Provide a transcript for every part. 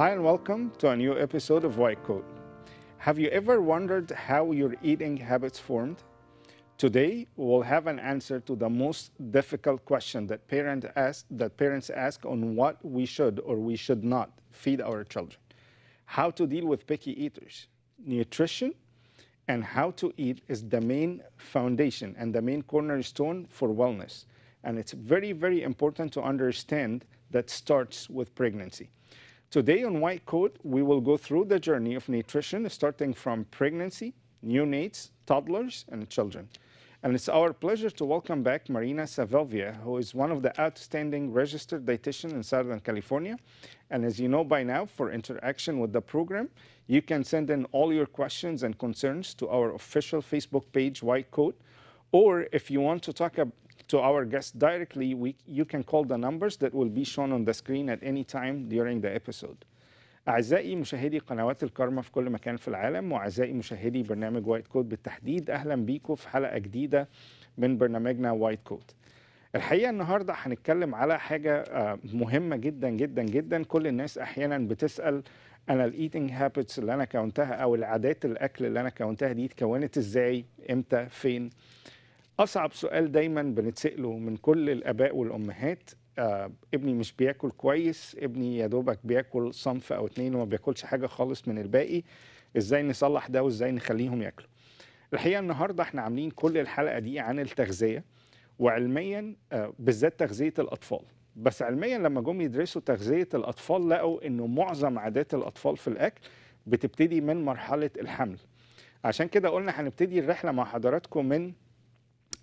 Hi and welcome to a new episode of White Coat. Have you ever wondered how your eating habits formed? Today, we'll have an answer to the most difficult question that parents ask on what we should or we should not feed our children. How to deal with picky eaters. Nutrition and how to eat is the main foundation and the main cornerstone for wellness. And it's very, very important to understand that starts with pregnancy. Today on White Coat, we will go through the journey of nutrition starting from pregnancy, neonates, toddlers, and children. And it's our pleasure to welcome back Marina Savelyeva, who is one of the outstanding registered dietitians in Southern California. And as you know by now, for interaction with the program, you can send in all your questions and concerns to our official Facebook page, White Coat. Or if you want to talk to our guests directly, you can call the numbers that will be shown on the screen at any time during the episode. أعزائي مشاهدي قنوات الكرمة في كل مكان في العالم وأعزائي مشاهدي برنامج وايت كوت بالتحديد، أهلا بيكم في حلقة جديدة من برنامجنا وايت كوت. الحقيقة النهاردة هنتكلم على حاجة مهمة جدا جدا جدا. كل الناس أحيانا بتسأل أنا الإيتنج هابتس اللي أنا كونتها أو العادات الأكل اللي أنا كونتها دي اتكونت إزاي، إمتى، فين؟ أصعب سؤال دايما بنتسأله من كل الآباء والأمهات، ابني مش بياكل كويس، ابني يا دوبك بياكل صنف أو اتنين وما بياكلش حاجة خالص من الباقي، إزاي نصلح ده وإزاي نخليهم ياكلوا؟ الحقيقة النهاردة احنا عاملين كل الحلقة دي عن التغذية، وعلميا بالذات تغذية الأطفال. بس علميا لما جم يدرسوا تغذية الأطفال لقوا إنه معظم عادات الأطفال في الأكل بتبتدي من مرحلة الحمل. عشان كده قلنا هنبتدي الرحلة مع حضراتكم من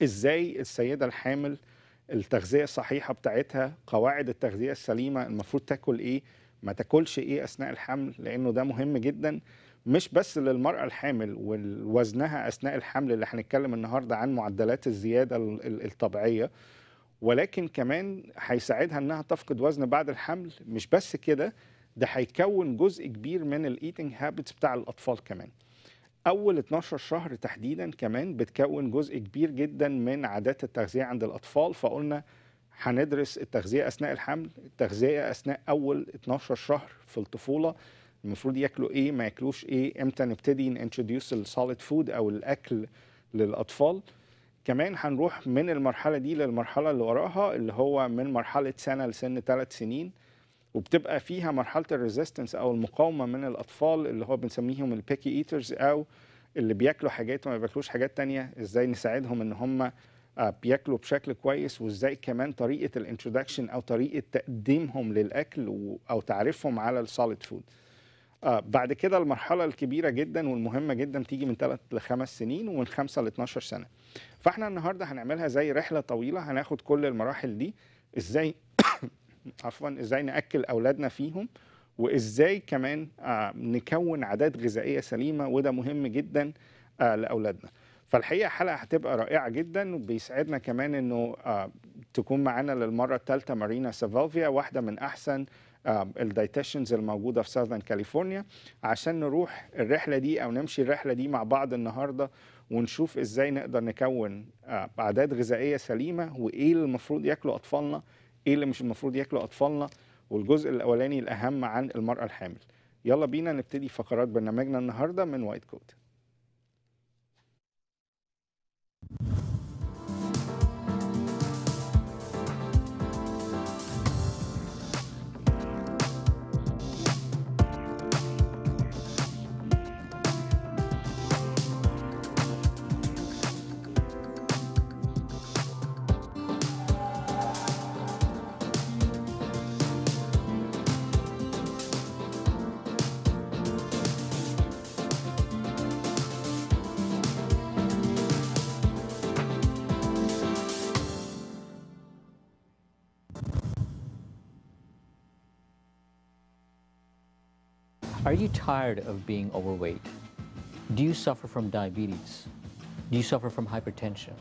إزاي السيدة الحامل التغذية الصحيحة بتاعتها، قواعد التغذية السليمة، المفروض تاكل إيه، ما تاكلش إيه أثناء الحمل، لأنه ده مهم جدا مش بس للمرأة الحامل ووزنها أثناء الحمل اللي هنتكلم النهاردة عن معدلات الزيادة الطبيعية، ولكن كمان هيساعدها إنها تفقد وزن بعد الحمل. مش بس كده، ده هيكون جزء كبير من الإيتنج هابتس بتاع الأطفال كمان. أول 12 شهر تحديدا كمان بتكون جزء كبير جدا من عادات التغذية عند الأطفال. فقلنا هندرس التغذية أثناء الحمل، التغذية أثناء أول 12 شهر في الطفولة، المفروض ياكلوا إيه، ما ياكلوش إيه، إمتى نبتدي نintroduce السوليد فود أو الأكل للأطفال. كمان هنروح من المرحلة دي للمرحلة اللي وراها اللي هو من مرحلة سنة لسن 3 سنين، وبتبقى فيها مرحلة الريزيستنس أو المقاومة من الأطفال اللي هو بنسميهم البيكي ايترز أو اللي بياكلوا حاجات وما بياكلوش حاجات تانية. إزاي نساعدهم إن هم بياكلوا بشكل كويس، وإزاي كمان طريقة الانترودكشن أو طريقة تقديمهم للأكل أو تعريفهم على السوليد فود. بعد كده المرحلة الكبيرة جدا والمهمة جدا تيجي من 3 ل 5 سنين ومن 5 ل 12 سنة. فاحنا النهاردة هنعملها زي رحلة طويلة، هناخد كل المراحل دي إزاي ازاي نأكل أولادنا فيهم، وإزاي كمان نكون عادات غذائية سليمة، وده مهم جدا لأولادنا. فالحقيقة حلقة هتبقى رائعة جدا، وبيسعدنا كمان إنه تكون معانا للمرة الثالثة مارينا سافيلفيا، واحدة من أحسن الدايتيشنز الموجودة في ساذرن كاليفورنيا، عشان نروح الرحلة دي أو نمشي الرحلة دي مع بعض النهاردة ونشوف إزاي نقدر نكون عادات غذائية سليمة، وإيه اللي المفروض ياكلوا أطفالنا، ايه اللي مش المفروض ياكلوا اطفالنا، والجزء الاولاني الاهم عن المرأة الحامل. يلا بينا نبتدي فقرات برنامجنا النهارده من وايت كوت. Are you tired of being overweight? Do you suffer from diabetes? Do you suffer from hypertension?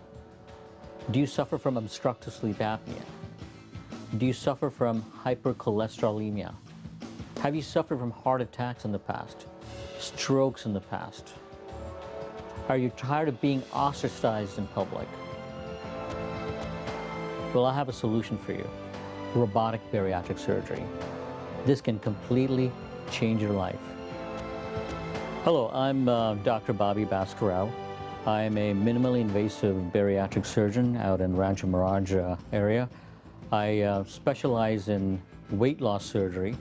Do you suffer from obstructive sleep apnea? Do you suffer from hypercholesterolemia? Have you suffered from heart attacks in the past? Strokes in the past? Are you tired of being ostracized in public? Well, I have a solution for you. Robotic bariatric surgery. This can completely change your life. Hello, I'm Dr. Bobby Bascarao. I'm a minimally invasive bariatric surgeon out in Rancho Mirage area. I specialize in weight loss surgery.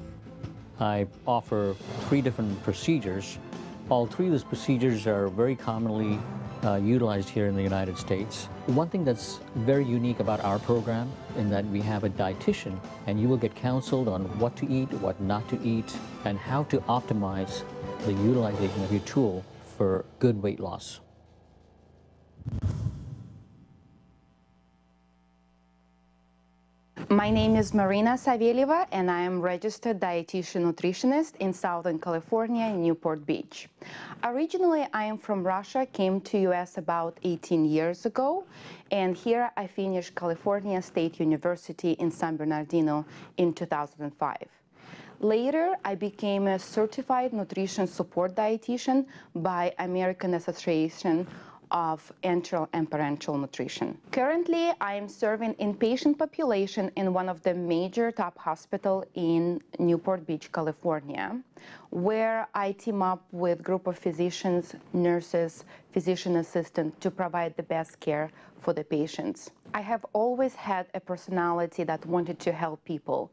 I offer 3 different procedures. All 3 of these procedures are very commonly utilized here in the United States. One thing that's very unique about our program in that we have a dietitian, and you will get counseled on what to eat, what not to eat, and how to optimize the utilization of your tool for good weight loss. My name is Marina Savelyeva, and I am registered dietitian nutritionist in Southern California in Newport Beach. Originally, I am from Russia, came to US about 18 years ago, and here I finished California State University in San Bernardino in 2005. Later, I became a certified nutrition support dietitian by American Association of enteral and parenteral nutrition. Currently, I am serving inpatient population in one of the major top hospitals in Newport Beach, California, where I team up with a group of physicians, nurses, physician assistants to provide the best care for the patients. I have always had a personality that wanted to help people.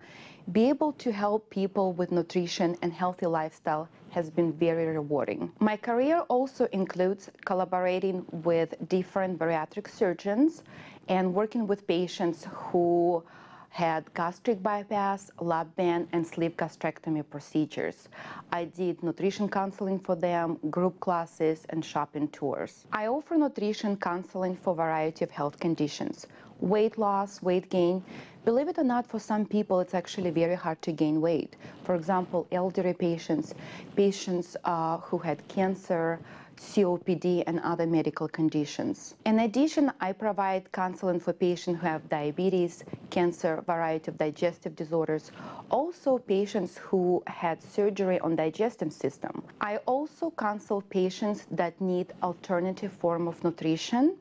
Be able to help people with nutrition and healthy lifestyle has been very rewarding. My career also includes collaborating with different bariatric surgeons and working with patients who had gastric bypass, lap band, and sleeve gastrectomy procedures. I did nutrition counseling for them, group classes, and shopping tours. I offer nutrition counseling for a variety of health conditions. Weight loss, weight gain. Believe it or not, for some people, it's actually very hard to gain weight. For example, elderly patients, who had cancer, COPD, and other medical conditions. In addition, I provide counseling for patients who have diabetes, cancer, variety of digestive disorders, also patients who had surgery on digestive system. I also counsel patients that need alternative form of nutrition,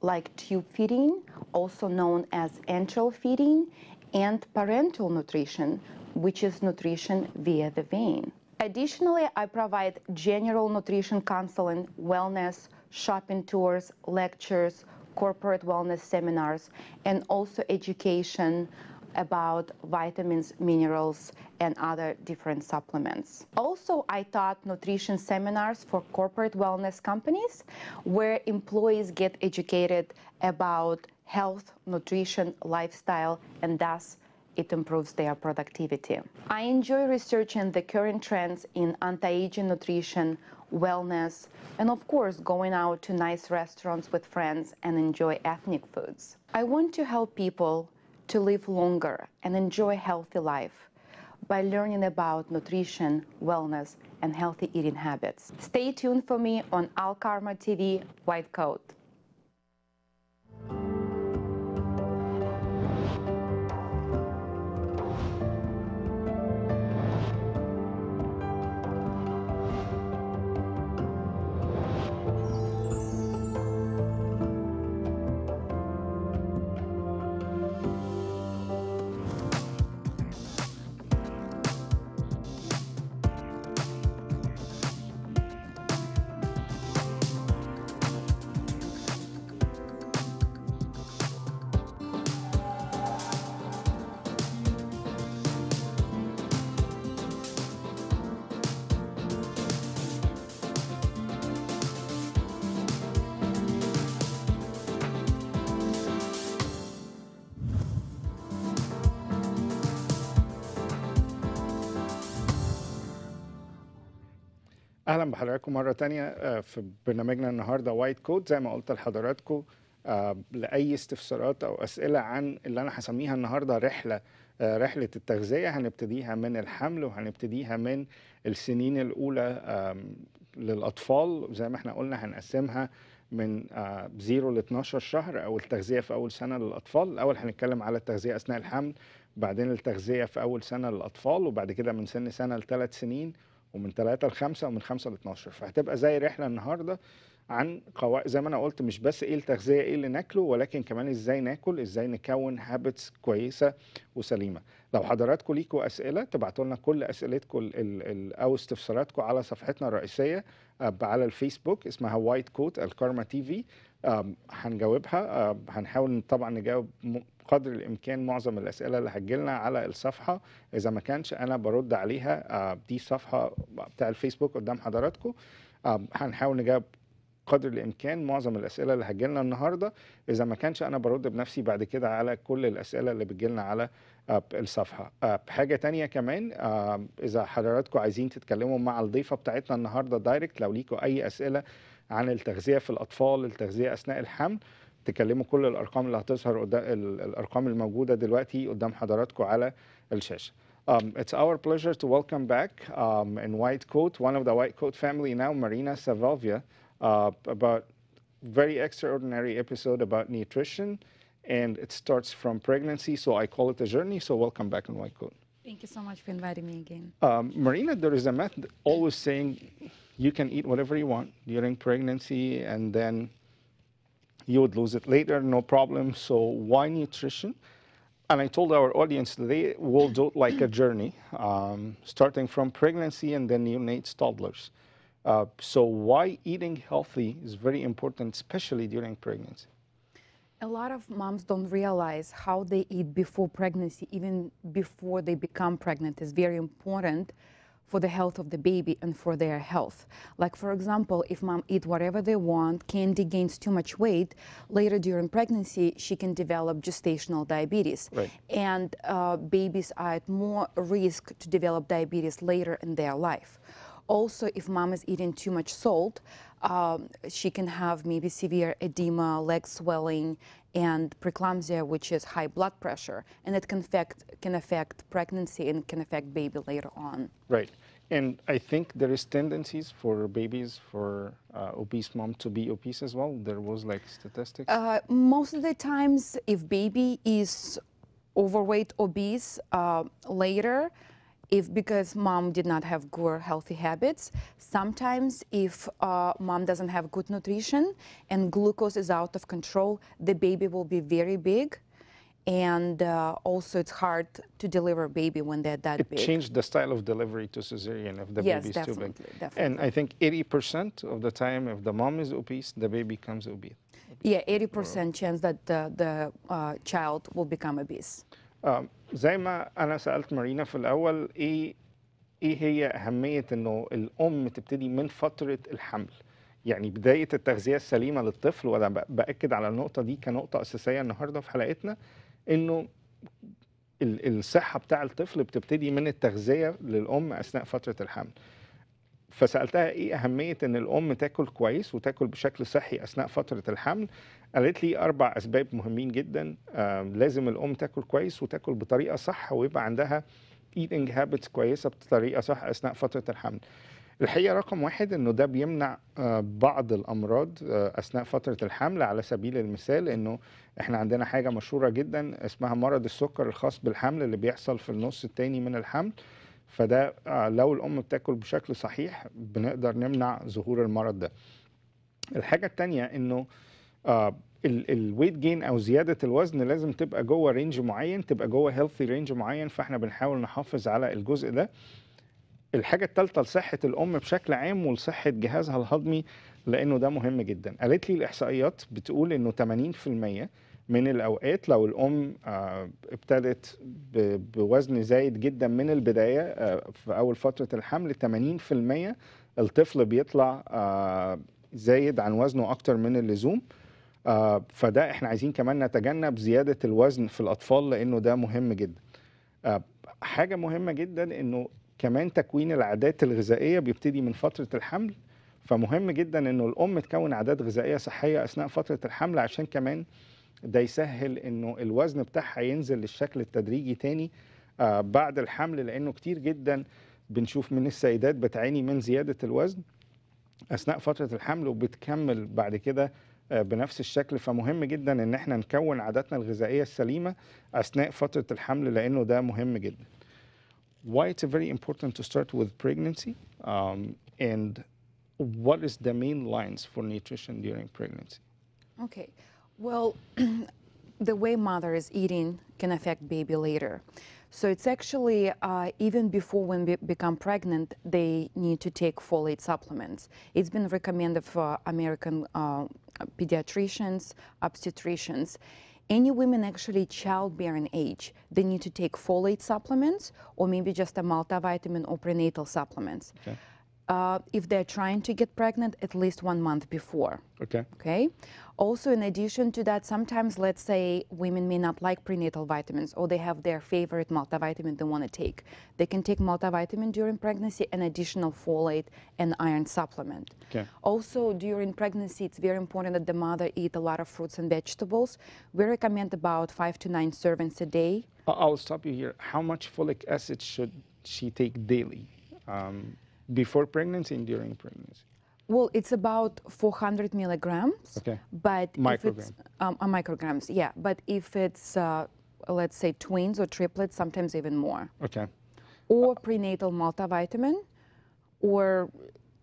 like tube feeding, also known as enteral feeding, and parenteral nutrition, which is nutrition via the vein. Additionally, I provide general nutrition counseling, wellness, shopping tours, lectures, corporate wellness seminars, and also education about vitamins, minerals, and other different supplements. Also, I taught nutrition seminars for corporate wellness companies where employees get educated about health, nutrition, lifestyle, and thus it improves their productivity. I enjoy researching the current trends in anti-aging nutrition, wellness, and of course, going out to nice restaurants with friends and enjoy ethnic foods. I want to help people to live longer and enjoy a healthy life by learning about nutrition, wellness, and healthy eating habits. Stay tuned for me on Alkarma TV White Coat. اهلا بحضراتكم مره تانية في برنامجنا النهارده وايت كوت. زي ما قلت لحضراتكم لاي استفسارات او اسئله عن اللي انا هسميها النهارده رحله التغذيه، هنبتديها من الحمل وهنبتديها من السنين الاولى للاطفال. زي ما احنا قلنا هنقسمها من 0 ل 12 شهر او التغذيه في اول سنه للاطفال. الاول هنتكلم على التغذيه اثناء الحمل، بعدين التغذيه في اول سنه للاطفال، وبعد كده من سنه ل3 سنين، ومن 3 ل5، ومن 5 ل 12. فهتبقى زي رحله النهارده عن زي ما انا قلت مش بس ايه التغذيه ايه اللي ناكله، ولكن كمان ازاي ناكل، ازاي نكون هابتس كويسه وسليمه. لو حضراتكم ليكوا اسئله تبعتوا لنا كل اسئلتكم او استفساراتكم على صفحتنا الرئيسيه على الفيسبوك اسمها وايت كوت الكارما تي في. هنجاوبها. هنحاول طبعا نجاوب قدر الامكان معظم الاسئله اللي هتجيلنا على الصفحه. اذا ما كانش انا برد عليها. دي الصفحه بتاع الفيسبوك قدام حضراتكم. هنحاول نجاوب قدر الامكان معظم الاسئله اللي هتجيلنا النهارده. اذا ما كانش انا برد بنفسي بعد كده على كل الاسئله اللي بتجيلنا على الصفحه. حاجه تانية كمان، اذا حضراتكم عايزين تتكلموا مع الضيفه بتاعتنا النهارده دايركت، لو ليكوا اي اسئله عن التغذيه في الاطفال، التغذيه اثناء الحمل، تكلموا كل الارقام اللي هتظهر قدام الارقام الموجوده دلوقتي قدام حضراتكم على الشاشه. It's our pleasure to welcome back in White Coat, one of the White Coat family now, Marina Savelyeva, about very extraordinary episode about nutrition, and it starts from pregnancy, so I call it a journey. So welcome back in White Coat. Thank you so much for inviting me again. Marina, there is a myth always saying you can eat whatever you want during pregnancy and then you would lose it later, no problem. So why nutrition? And I told our audience today we'll do it like a journey, starting from pregnancy and then neonates, toddlers. So why eating healthy is very important, especially during pregnancy. A lot of moms don't realize how they eat before pregnancy, even before they become pregnant, is very important for the health of the baby and for their health. Like, for example, if mom eat whatever they want, candy gains too much weight, later during pregnancy, she can develop gestational diabetes. Right. And babies are at more risk to develop diabetes later in their life. Also, if mom is eating too much salt, she can have maybe severe edema, leg swelling, and preeclampsia, which is high blood pressure, and it can affect pregnancy and can affect baby later on. Right. And I think there is tendencies for babies, for obese mom to be obese as well. There was like statistics. Most of the times, if baby is overweight, obese, later, if because mom did not have good healthy habits, sometimes if mom doesn't have good nutrition and glucose is out of control, the baby will be very big, and also it's hard to deliver a baby when they're that big. It changed the style of delivery to cesarean if the Yes, baby is too big. definitely. And I think 80% of the time, if the mom is obese, the baby becomes obese. Yeah, 80% chance that the child will become obese. زي ما انا سالت مارينا في الاول، ايه هي اهميه انه الام تبتدي من فتره الحمل، يعني بدايه التغذيه السليمه للطفل. وانا باكد على النقطه دي كنقطه اساسيه النهارده في حلقتنا، انه الصحه بتاع الطفل بتبتدي من التغذيه للام اثناء فتره الحمل. فسالتها ايه اهميه ان الام تاكل كويس وتاكل بشكل صحي اثناء فتره الحمل. قالت لي 4 أسباب مهمين جدا. لازم الام تاكل كويس وتاكل بطريقه صح، ويبقى عندها eating habits كويسه بطريقه صح اثناء فتره الحمل. الحقيقه رقم 1 انه ده بيمنع بعض الامراض اثناء فتره الحمل. على سبيل المثال انه احنا عندنا حاجه مشهوره جدا اسمها مرض السكر الخاص بالحمل اللي بيحصل في النص الثاني من الحمل. فده لو الام بتاكل بشكل صحيح بنقدر نمنع ظهور المرض ده. الحاجه الثانيه انه الويت جين او زياده الوزن لازم تبقى جوه رينج معين، تبقى جوه هيلثي رينج معين، فاحنا بنحاول نحافظ على الجزء ده. الحاجه الثالثه لصحه الام بشكل عام ولصحه جهازها الهضمي، لانه ده مهم جدا. قالت لي الاحصائيات بتقول انه 80% من الاوقات لو الام ابتدت بوزن زايد جدا من البدايه في اول فتره الحمل، 80% الطفل بيطلع زايد عن وزنه اكتر من اللزوم. فده احنا عايزين كمان نتجنب زياده الوزن في الاطفال لانه ده مهم جدا. حاجه مهمه جدا انه كمان تكوين العادات الغذائيه بيبتدي من فتره الحمل. فمهم جدا انه الام تكون عادات غذائيه صحيه اثناء فتره الحمل، عشان كمان ده يسهل انه الوزن بتاعها ينزل للشكل التدريجي تاني بعد الحمل. لانه كتير جدا بنشوف من السيدات بتعاني من زياده الوزن اثناء فتره الحمل وبتكمل بعد كده بنفس الشكل. فمهم جدا ان احنا نكون عاداتنا الغذائيه السليمه اثناء فتره الحمل لانه ده مهم جدا. Why it's very important to start with pregnancy and what is the main lines for nutrition during pregnancy? Okay, well, the way mother is eating can affect baby later. So it's actually, even before when we become pregnant, they need to take folate supplements. It's been recommended for American pediatricians, obstetricians. Any women actually childbearing age, they need to take folate supplements or maybe just a multivitamin or prenatal supplements. Okay. If they're trying to get pregnant, at least 1 month before. Okay. Okay. Also, in addition to that, sometimes, let's say, women may not like prenatal vitamins or they have their favorite multivitamin they want to take. They can take multivitamin during pregnancy and additional folate and iron supplement. Okay. Also, during pregnancy, it's very important that the mother eat a lot of fruits and vegetables. We recommend about 5 to 9 servings a day. I'll stop you here. How much folic acid should she take daily? Before pregnancy and during pregnancy? Well, it's about 400 milligrams. Okay. But if it's Microgram. micrograms, yeah. But if it's, let's say, twins or triplets, sometimes even more. Okay. Or prenatal multivitamin, or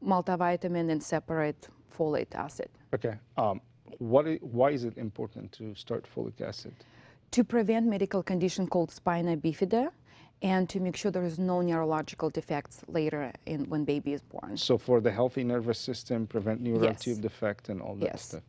multivitamin and separate folate acid. Okay. Why is it important to start folic acid? To prevent medical condition called spina bifida, and to make sure there is no neurological defects later when baby is born. So for the healthy nervous system, prevent neural Yes. tube defect and all that Yes. stuff.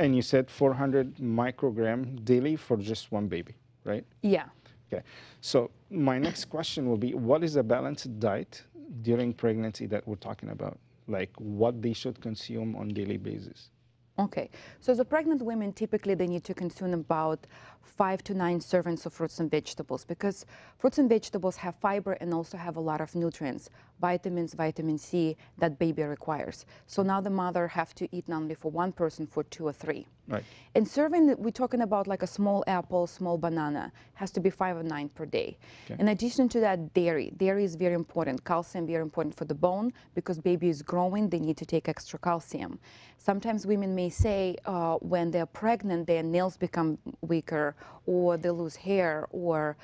And you said 400 microgram daily for just one baby, right? Yeah. Okay. So my next question will be, what is a balanced diet during pregnancy that we're talking about? Like what they should consume on daily basis? Okay, so the pregnant women, typically they need to consume about 5 to 9 servings of fruits and vegetables, because fruits and vegetables have fiber and also have a lot of nutrients, vitamins, vitamin C that baby requires. So now the mother have to eat not only for one person, for 2 or 3. Right. And serving, we're talking about like a small apple, small banana, has to be 5 or 9 per day. Okay. In addition to that, dairy. Dairy is very important. Calcium very important for the bone, because baby is growing, they need to take extra calcium. Sometimes women may say when they're pregnant, their nails become weaker, or they lose hair, or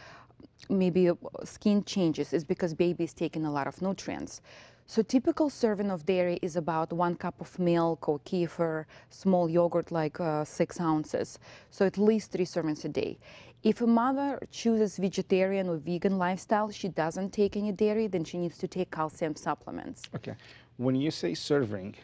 maybe skin changes. It's because baby is taking a lot of nutrients. So typical serving of dairy is about 1 cup of milk or kefir, small yogurt like 6 ounces. So at least 3 servings a day. If a mother chooses vegetarian or vegan lifestyle, she doesn't take any dairy, then she needs to take calcium supplements. Okay. When you say serving,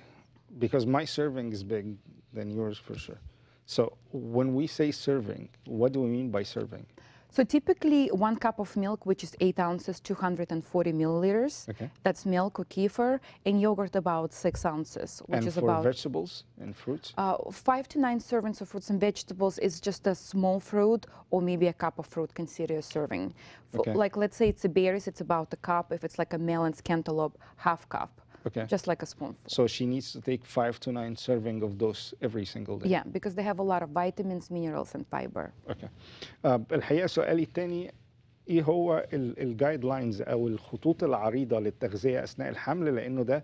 because my serving is big than yours for sure. So when we say serving, what do we mean by serving? So typically 1 cup of milk, which is 8 ounces, 240 milliliters. Okay. That's milk or kefir, and yogurt about 6 ounces, which And is for about vegetables and fruits? 5 to 9 servings of fruits and vegetables is just a small fruit, or maybe a cup of fruit considered a serving. Okay. Like let's say it's a berries, it's about a cup. If it's like a melons, cantaloupe, half cup. Okay. Just like a spoonful. So she needs to take 5 to 9 serving of those every single day. Yeah, because they have a lot of vitamins, minerals, and fiber. اوكي. الحقيقه سؤالي الثاني، ايه هو الجايد لاينز او الخطوط العريضه للتغذيه اثناء الحمل؟ لانه ده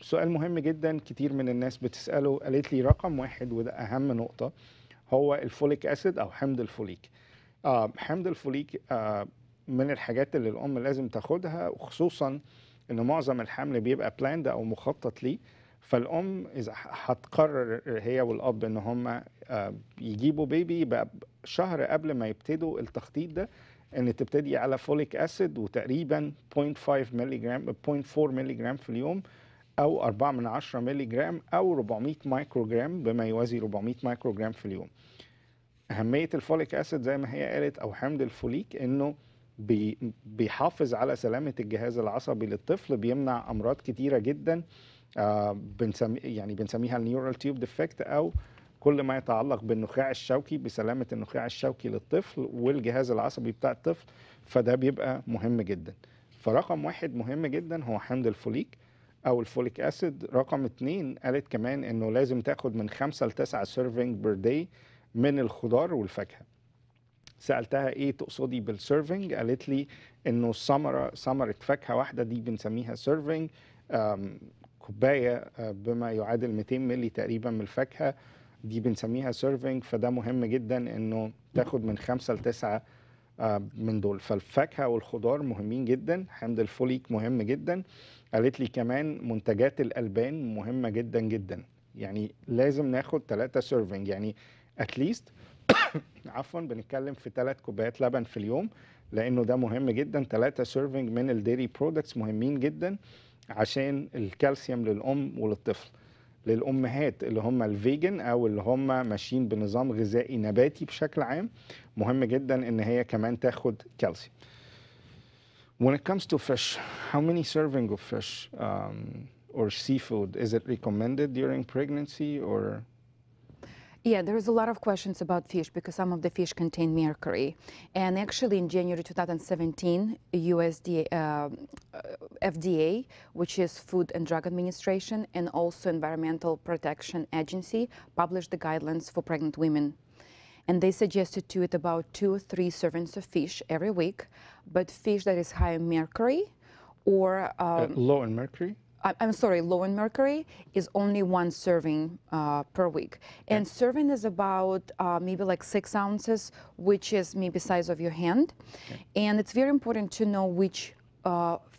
سؤال مهم جدا، كتير من الناس بتساله. قالت لي رقم 1 وده اهم نقطه هو الفوليك اسيد او حمض الفوليك. حمض الفوليك من الحاجات اللي الام لازم تاخدها، وخصوصا ان معظم الحمل بيبقى بلاند او مخطط ليه. فالام اذا هتقرر هي والاب ان هم يجيبوا بيبي، يبقى شهر قبل ما يبتدوا التخطيط ده ان تبتدي على فوليك اسيد، وتقريبا 0.5 مللي جرام 0.4 مللي جرام في اليوم، او 4 مللي جرام، او 400 مايكرو جرام بما يوازي 400 مايكرو جرام في اليوم. اهميه الفوليك اسيد زي ما هي قالت او حمض الفوليك انه بيحافظ على سلامه الجهاز العصبي للطفل، بيمنع امراض كتيره جدا بنسميها النيورال تيوب ديفكت، او كل ما يتعلق بالنخاع الشوكي، بسلامه النخاع الشوكي للطفل والجهاز العصبي بتاع الطفل. فده بيبقى مهم جدا. فرقم 1 مهم جدا هو حمض الفوليك او الفوليك اسيد. رقم 2 قالت كمان انه لازم تاخد من 5 ل 9 سيرفينج بير داي من الخضار والفاكهه. سالتها ايه تقصدي بالسيرفينج؟ قالت لي انه ثمره فاكهه واحده دي بنسميها سيرفينج. كوبايه بما يعادل 200 مللي تقريبا من الفاكهه دي بنسميها سيرفينج. فده مهم جدا انه تاخد من 5 ل 9 من دول. فالفاكهة والخضار مهمين جدا، حمض الفوليك مهم جدا. قالت لي كمان منتجات الألبان مهمة جدا جدا، يعني لازم ناخد 3 سيرفنج، يعني اتليست عفوا بنتكلم في 3 كوبايات لبن في اليوم، لأنه ده مهم جدا. 3 سيرفنج من الديري برودكتس مهمين جدا عشان الكالسيوم للأم وللطفل. للأمهات اللي هم الفيجن أو اللي هم ماشيين بنظام غذائي نباتي بشكل عام، مهم جدا إن هي كمان تاخد كالسيوم. When it comes to fish, how many serving of fish or seafood is it recommended during pregnancy or? Yeah, there's a lot of questions about fish because some of the fish contain mercury. And actually in January 2017, FDA, which is Food and Drug Administration, and also Environmental Protection Agency, published the guidelines for pregnant women. And they suggested to eat about 2 or 3 servings of fish every week, but fish that is high in mercury or low in mercury? I'm sorry, low in mercury is only 1 serving per week. And serving is about maybe like 6 ounces, which is maybe size of your hand. And it's very important to know which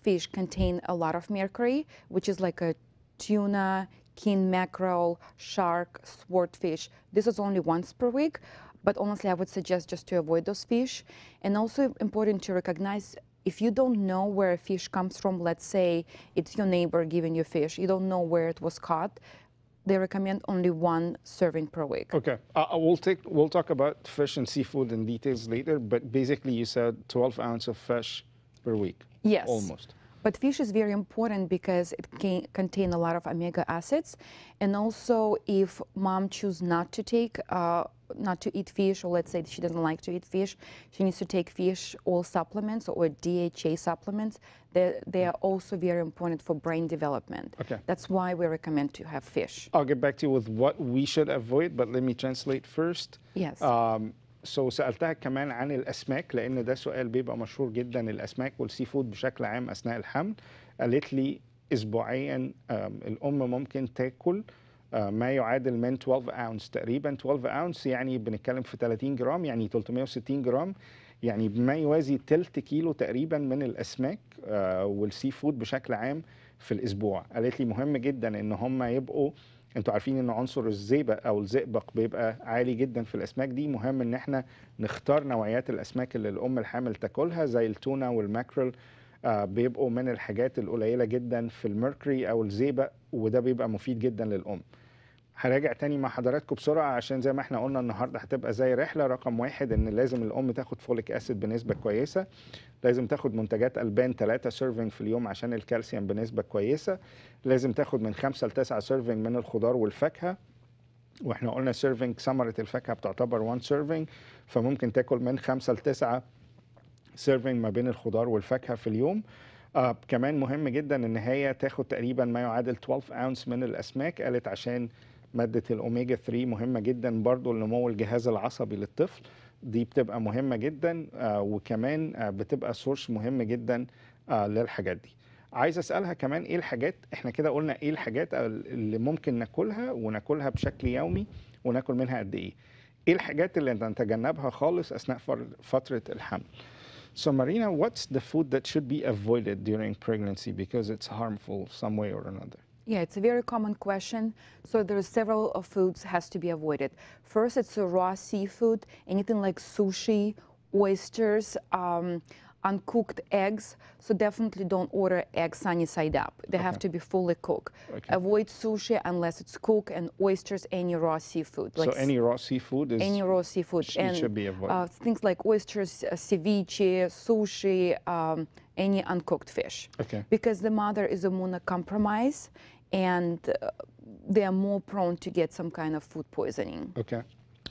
fish contain a lot of mercury, which is like a tuna, king mackerel, shark, swordfish. This is only once per week, but honestly, I would suggest just to avoid those fish. And also important to recognize if you don't know where a fish comes from, let's say it's your neighbor giving you fish, you don't know where it was caught, they recommend only 1 serving per week. Okay, we'll talk about fish and seafood in details later, but basically you said 12 ounces of fish per week. Yes. Almost. But fish is very important because it can contain a lot of omega acids, and also if mom chooses not to eat fish, or let's say she doesn't like to eat fish, she needs to take fish oil supplements or DHA supplements. They are also very important for brain development. Okay. That's why we recommend to have fish. I'll get back to you with what we should avoid, but let me translate first. Yes. سألتها كمان عن الأسماك، لأن ده سؤال بيبقى مشهور جدا، الأسماك والسي فود بشكل عام أثناء الحمل. قالت لي أسبوعيا الأم ممكن تاكل ما يعادل من 12 أونس تقريبا. 12 أونس يعني بنتكلم في 30 جرام، يعني 360 جرام، يعني بما يوازي تلت كيلو تقريبا من الأسماك والسي فود بشكل عام في الأسبوع. قالت لي مهم جدا إن هم يبقوا، انتوا عارفين ان عنصر الزئبق او الزئبق بيبقى عالي جدا في الاسماك دي. مهم ان احنا نختار نوعيات الاسماك اللي الام الحامل تاكلها، زي التونه والماكرل، بيبقوا من الحاجات القليله جدا في الميركوري او الزئبق، وده بيبقى مفيد جدا للام. هراجع تاني مع حضراتكم بسرعه عشان زي ما احنا قلنا النهارده هتبقى زي رحله. رقم 1 ان لازم الام تاخد فوليك اسيد بنسبه كويسه، لازم تاخد منتجات البان 3 سيرفنج في اليوم عشان الكالسيوم بنسبه كويسه، لازم تاخد من 5 ل 9 سيرفنج من الخضار والفاكهه، واحنا قلنا سيرفنج ثمره الفاكهه بتعتبر 1 سيرفنج، فممكن تاكل من 5 ل 9 سيرفنج ما بين الخضار والفاكهه في اليوم. كمان مهم جدا ان هي تاخد تقريبا ما يعادل 12 اونس من الاسماك، قالت عشان مادة الأوميجا 3 مهمة جدا برضو لنمو الجهاز العصبي للطفل، دي بتبقى مهمة جدا، وكمان بتبقى سورس مهم جدا للحاجات دي. عايز أسألها كمان إيه الحاجات، إحنا كده قلنا إيه الحاجات اللي ممكن ناكلها وناكلها بشكل يومي وناكل منها قد إيه؟ إيه الحاجات اللي نتجنبها خالص أثناء فترة الحمل؟ So Marina, what's the food that should be avoided during pregnancy because it's harmful some way or another? Yeah, it's a very common question. So there are several foods has to be avoided. First, it's a raw seafood, anything like sushi, oysters, uncooked eggs. So definitely don't order eggs sunny side up. They have to be fully cooked. Okay. Avoid sushi unless it's cooked, and oysters, any raw seafood. So any raw seafood is any raw seafood should be avoided. Things like oysters, ceviche, sushi, any uncooked fish. Okay. Because the mother is immunocompromised, and they are more prone to get some kind of food poisoning. Okay.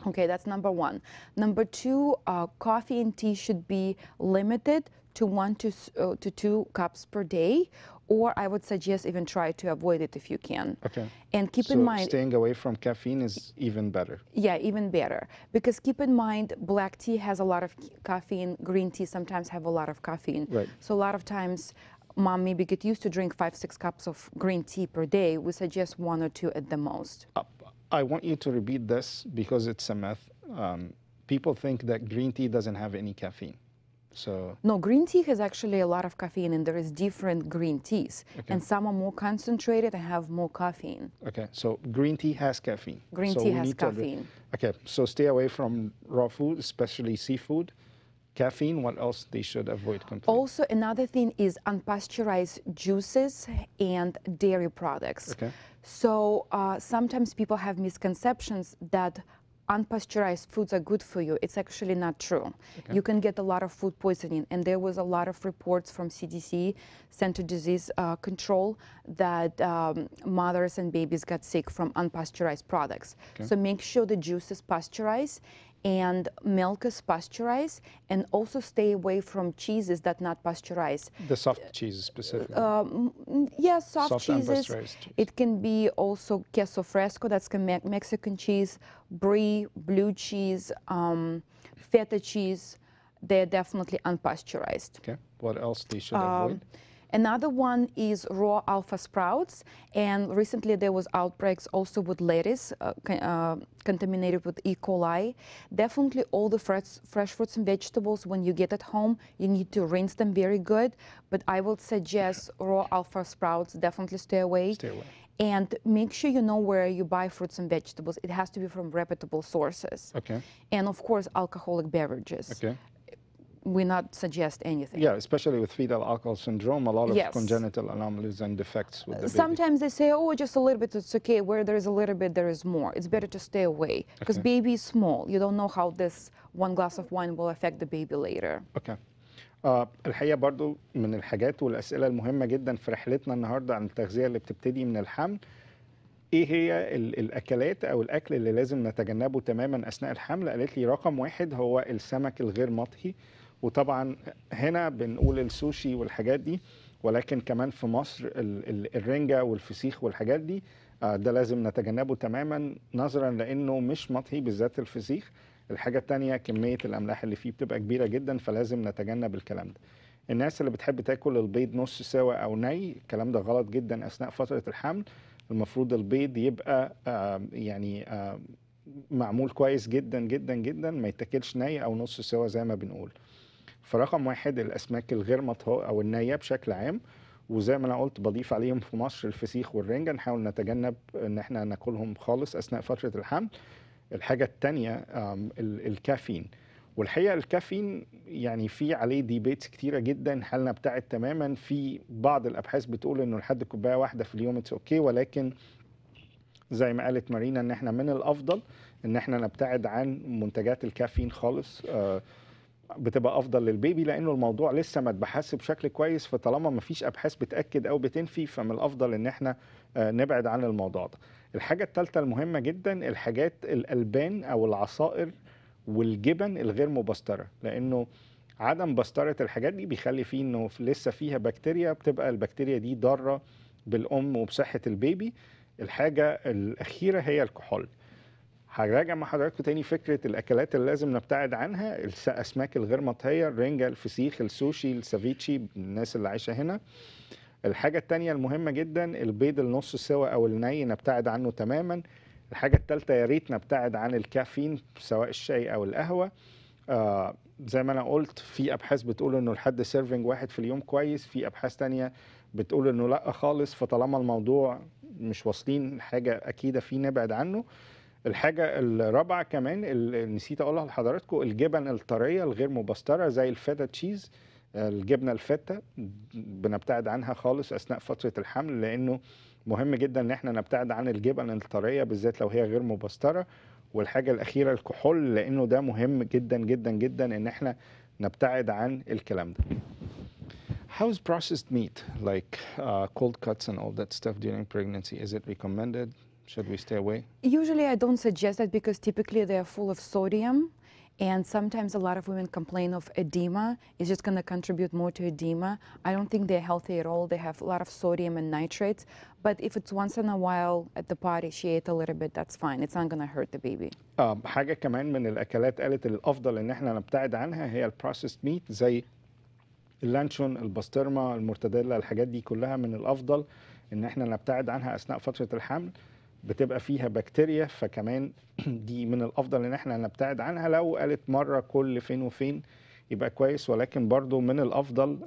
Okay, that's number 1. Number 2, coffee and tea should be limited to 1 to 2 cups per day, or I would suggest even try to avoid it if you can. Okay. And keep in mind, staying away from caffeine is even better. Yeah, even better. Because keep in mind, black tea has a lot of caffeine, green tea sometimes have a lot of caffeine. Right. So a lot of times, mom maybe get used to drink 5-6 cups of green tea per day. We suggest 1 or 2 at the most. I want you to repeat this because it's a myth. People think that green tea doesn't have any caffeine. So No, green tea has actually a lot of caffeine, and there is different green teas, and some are more concentrated and have more caffeine. okay, so green tea has caffeine. Green So tea we has need to caffeine. okay, so stay away from raw food, especially seafood. Caffeine, what else they should avoid completely? Also, another thing is unpasteurized juices and dairy products. Okay. So sometimes people have misconceptions that unpasteurized foods are good for you. It's actually not true. You can get a lot of food poisoning, and there was a lot of reports from CDC, Center Disease Control, that mothers and babies got sick from unpasteurized products. So make sure the juice is pasteurized and milk is pasteurized, and also stay away from cheeses that not pasteurized. The soft cheese specifically. Yeah, soft Soft cheeses. unpasteurized cheese. It can be also queso fresco, that's Mexican cheese, brie, blue cheese, feta cheese. They're definitely unpasteurized. Okay. What else they should avoid? Another one is raw alpha sprouts, and recently there was outbreaks also with lettuce contaminated with E. coli. Definitely all the fresh fruits and vegetables, when you get at home, you need to rinse them very good, but I would suggest raw alpha sprouts, definitely stay away. Stay away. And make sure you know where you buy fruits and vegetables. It has to be from reputable sources. Okay. And of course, alcoholic beverages. Okay. We not suggest anything. Yeah, especially with fetal alcohol syndrome, a lot of Yes. congenital anomalies and defects with the baby. Sometimes they say, oh, just a little bit, it's okay. Where there is a little bit, there is more. It's better to stay away because baby is small. You don't know how this one glass of wine will affect the baby later. اوكي. الحقيقه برضو من الحاجات والاسئله المهمه جدا في رحلتنا النهارده عن التغذيه اللي بتبتدي من الحمل، ايه هي الاكلات او الاكل اللي لازم نتجنبه تماما اثناء الحمل؟ قالت لي رقم واحد هو السمك الغير مطهي، وطبعا هنا بنقول السوشي والحاجات دي، ولكن كمان في مصر الرنجة والفسيخ والحاجات دي ده لازم نتجنبه تماما نظرا لانه مش مطهي، بالذات الفسيخ. الحاجة التانية كمية الاملاح اللي فيه بتبقى كبيرة جدا، فلازم نتجنب الكلام ده. الناس اللي بتحب تاكل البيض نص سوا او ني، الكلام ده غلط جدا اثناء فترة الحمل. المفروض البيض يبقى معمول كويس جدا جدا جدا، ما يتاكلش ني او نص سوا زي ما بنقول. فرقم واحد الاسماك الغير مطهوه او النيه بشكل عام، وزي ما انا قلت بضيف عليهم في مصر الفسيخ والرنجه، نحاول نتجنب ان احنا ناكلهم خالص اثناء فتره الحمل. الحاجه الثانيه الكافيين، والحقيقه الكافيين يعني في عليه ديبيتس كتيره جدا، هل نبتعد تماما؟ في بعض الابحاث بتقول انه لحد كوبايه واحده في اليوم اتس اوكي، ولكن زي ما قالت مارينا ان احنا من الافضل ان احنا نبتعد عن منتجات الكافيين خالص. بتبقى افضل للبيبي لانه الموضوع لسه ما اتبحثش بشكل كويس، فطالما ما فيش ابحاث بتاكد او بتنفي فمن الافضل ان احنا نبعد عن الموضوع ده. الحاجه الثالثه المهمه جدا الحاجات الالبان او العصائر والجبن الغير مبستره، لانه عدم بستره الحاجات دي بيخلي فيه انه لسه فيها بكتيريا، بتبقى البكتيريا دي ضاره بالام وبصحه البيبي. الحاجه الاخيره هي الكحول. هراجع مع حضراتكم تاني فكره الاكلات اللي لازم نبتعد عنها: الاسماك الغير مطهيه، الرنجه، الفسيخ، السوشي، السافيتشي الناس اللي عايشه هنا. الحاجه الثانيه المهمه جدا البيض النص سوا او الني نبتعد عنه تماما. الحاجه الثالثه يا ريت نبتعد عن الكافيين سواء الشاي او القهوه. زي ما انا قلت في ابحاث بتقول انه لحد سيرفنج واحد في اليوم كويس، في ابحاث تانية بتقول انه لا خالص، فطالما الموضوع مش واصلين حاجه اكيده فيه نبعد عنه. الحاجة الرابعة كمان اللي نسيت أقولها لحضراتكم الجبن الطرية الغير مبسترة زي الفيتا تشيز، الجبنة الفيتا بنبتعد عنها خالص أثناء فترة الحمل، لأنه مهم جدا إن احنا نبتعد عن الجبن الطرية بالذات لو هي غير مبسترة. والحاجة الأخيرة الكحول، لأنه ده مهم جدا جدا جدا إن احنا نبتعد عن الكلام ده. How is processed meat like cold cuts and all that stuff during pregnancy? Is it recommended? Should we stay away? Usually I don't suggest that because typically they are full of sodium, and sometimes a lot of women complain of edema. It's just going to contribute more to edema. I don't think they're healthy at all. They have a lot of sodium and nitrates. But if it's once in a while at the party, she ate a little bit, that's fine. It's not going to hurt the baby. حاجة كمان من الأكلات قالت الأفضل إن احنا نبتعد عنها هي البروسيسد ميت، زي اللانشون، البسطرمة، المورتاديلا، الحاجات دي كلها من الأفضل إن احنا نبتعد عنها أثناء فترة الحمل. بتبقى فيها بكتيريا، فكمان دي من الافضل ان احنا نبتعد عنها. لو قالت مره كل فين وفين يبقى كويس، ولكن برضو من الافضل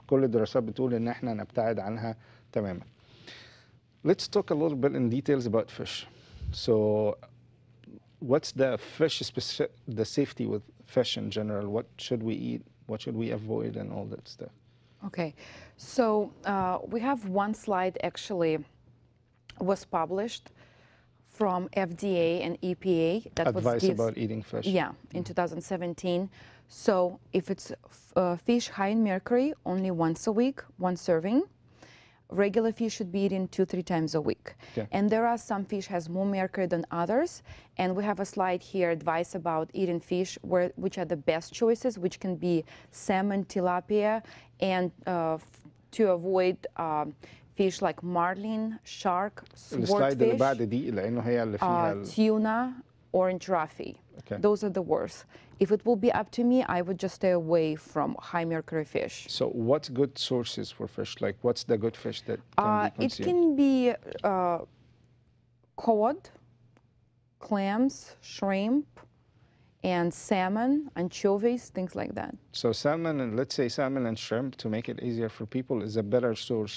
كل الدراسات بتقول ان احنا نبتعد عنها تماما. Let's talk a little bit in details about fish. So what's the safety with fish in general? What should we eat? What should we avoid and all that stuff? Okay, so we have one slide actually was published from FDA and EPA that Advice about eating fish. Yeah, in 2017. So if it's fish high in mercury, only once a week, one serving. Regular fish should be eaten 2-3 times a week. Okay. And there are some fish has more mercury than others. And we have a slide here, advice about eating fish, which are the best choices, which can be salmon, tilapia, and to avoid fish like marlin, shark, السلايد اللي swordfish, بعد دي لانه هي اللي فيها tuna, orange roughy. Okay. Those are the worst. If it will be up to me, I would just stay away from high mercury fish. So what's good sources for fish? Like what's the good fish that can be It consumed? can be cod, clams, shrimp, and salmon, anchovies, things like that. So salmon, and let's say salmon and shrimp, to make it easier for people, is a better source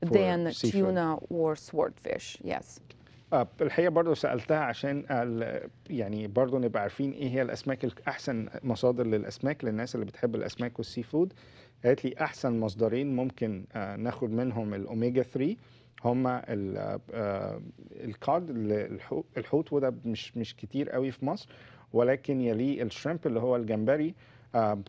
for Than seafood. tuna or swordfish, yes. الحقيقة برضو سألتها عشان يعني برضو نبقى عارفين ايه هي الأسماك أحسن مصادر للأسماك للناس اللي بتحب الأسماك والسي فود. قالت لي أحسن مصدرين ممكن ناخد منهم الأوميجا 3 هما الكاد الحوت، وده مش كتير قوي في مصر، ولكن يليه الشريمب اللي هو الجمبري.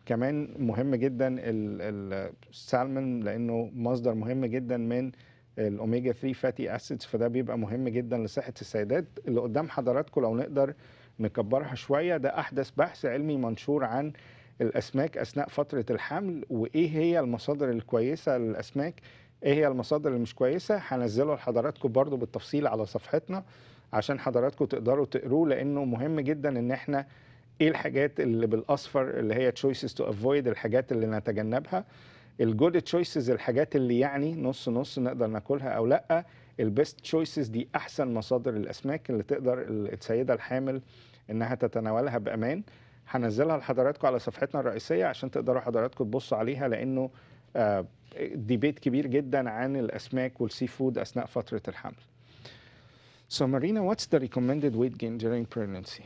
كمان مهم جدا السالمون لأنه مصدر مهم جدا من الاوميجا 3 فاتي اسيدز، فده بيبقى مهم جدا لصحه السيدات. اللي قدام حضراتكم لو نقدر نكبرها شويه، ده احدث بحث علمي منشور عن الاسماك اثناء فتره الحمل، وايه هي المصادر الكويسه للاسماك، ايه هي المصادر اللي مش كويسه. هنزله لحضراتكم برضو بالتفصيل على صفحتنا عشان حضراتكم تقدروا تقروه، لانه مهم جدا ان احنا ايه الحاجات اللي بالاصفر اللي هي choices to avoid، الحاجات اللي نتجنبها. الجود تشويسز الحاجات اللي يعني نص نص نقدر ناكلها او لا. البيست تشويسز دي احسن مصادر الاسماك اللي تقدر السيده الحامل انها تتناولها بامان. هنزلها لحضراتكم على صفحتنا الرئيسيه عشان تقدروا حضراتكم تبصوا عليها، لانه ديبيت كبير جدا عن الاسماك والسي فود اثناء فتره الحمل. So Marina, what's the recommended weight gain during pregnancy?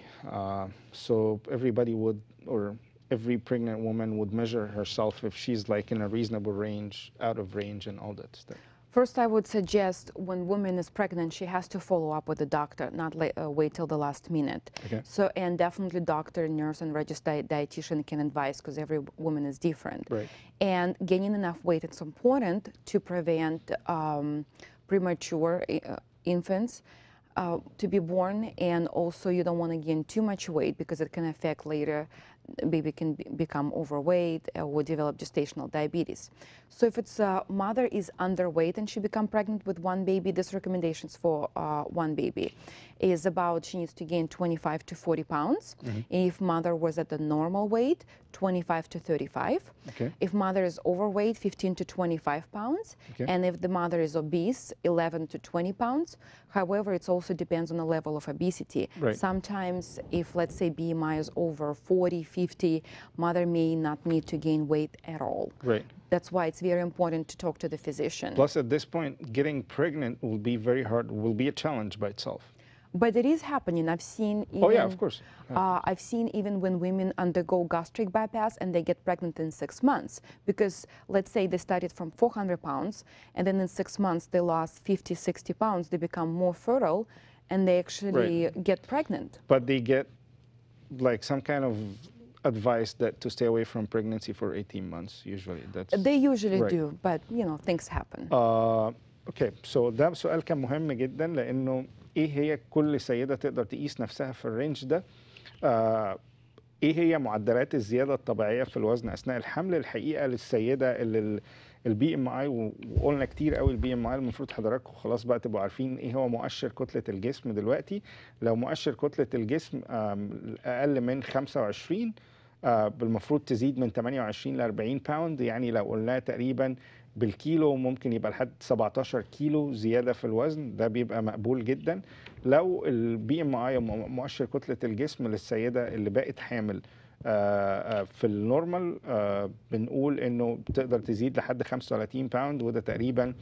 So everybody would, or every pregnant woman would measure herself if she's like in a reasonable range, out of range, and all that stuff. First, I would suggest when woman is pregnant, she has to follow up with the doctor, not wait till the last minute. Okay. So, and definitely doctor, nurse, and registered dietitian can advise because every woman is different. Right. And gaining enough weight is important to prevent premature infants to be born, and also you don't want to gain too much weight because it can affect later. Baby can become overweight or develop gestational diabetes. So if it's mother is underweight and she become pregnant with one baby, this recommendations for one baby is about she needs to gain 25 to 40 pounds. Mm-hmm. If mother was at the normal weight, 25 to 35. Okay. If mother is overweight, 15 to 25 pounds. Okay. And if the mother is obese, 11 to 20 pounds. However, it also depends on the level of obesity. Right. Sometimes if, let's say, BMI is over 40, 50, mother may not need to gain weight at all. Right. That's why it's very important to talk to the physician. Plus, at this point, getting pregnant will be very hard, will be a challenge by itself. But it is happening. I've seen even, Oh, yeah, of course. Yeah. I've seen even when women undergo gastric bypass and they get pregnant in 6 months, because let's say they started from 400 pounds and then in 6 months they lost 50, 60 pounds, they become more fertile and they actually get pregnant. But they get like some kind of advice that to stay away from pregnancy for 18 months usually. They usually right. do, but you know, things happen. Okay, so ده سؤال كان مهم جدا، لأنه ايه هي كل سيدة تقدر تقيس نفسها في الرينج ده. ايه هي معدلات الزيادة الطبيعية في الوزن أثناء الحمل. الحقيقة للسيدة اللي البي ام اي، وقلنا كتير قوي البي ام اي، المفروض حضراتكم خلاص بقى تبقوا عارفين ايه هو مؤشر كتلة الجسم دلوقتي. لو مؤشر كتلة الجسم اقل من 25 بالمفروض تزيد من 28 ل 40 باوند، يعني لو قلناه تقريبا بالكيلو ممكن يبقى لحد 17 كيلو زيادة في الوزن، ده بيبقى مقبول جدا. لو البي ام اي مؤشر كتلة الجسم للسيدة اللي بقت حامل في النورمال بنقول انه بتقدر تزيد لحد 35 باوند، وده تقريبا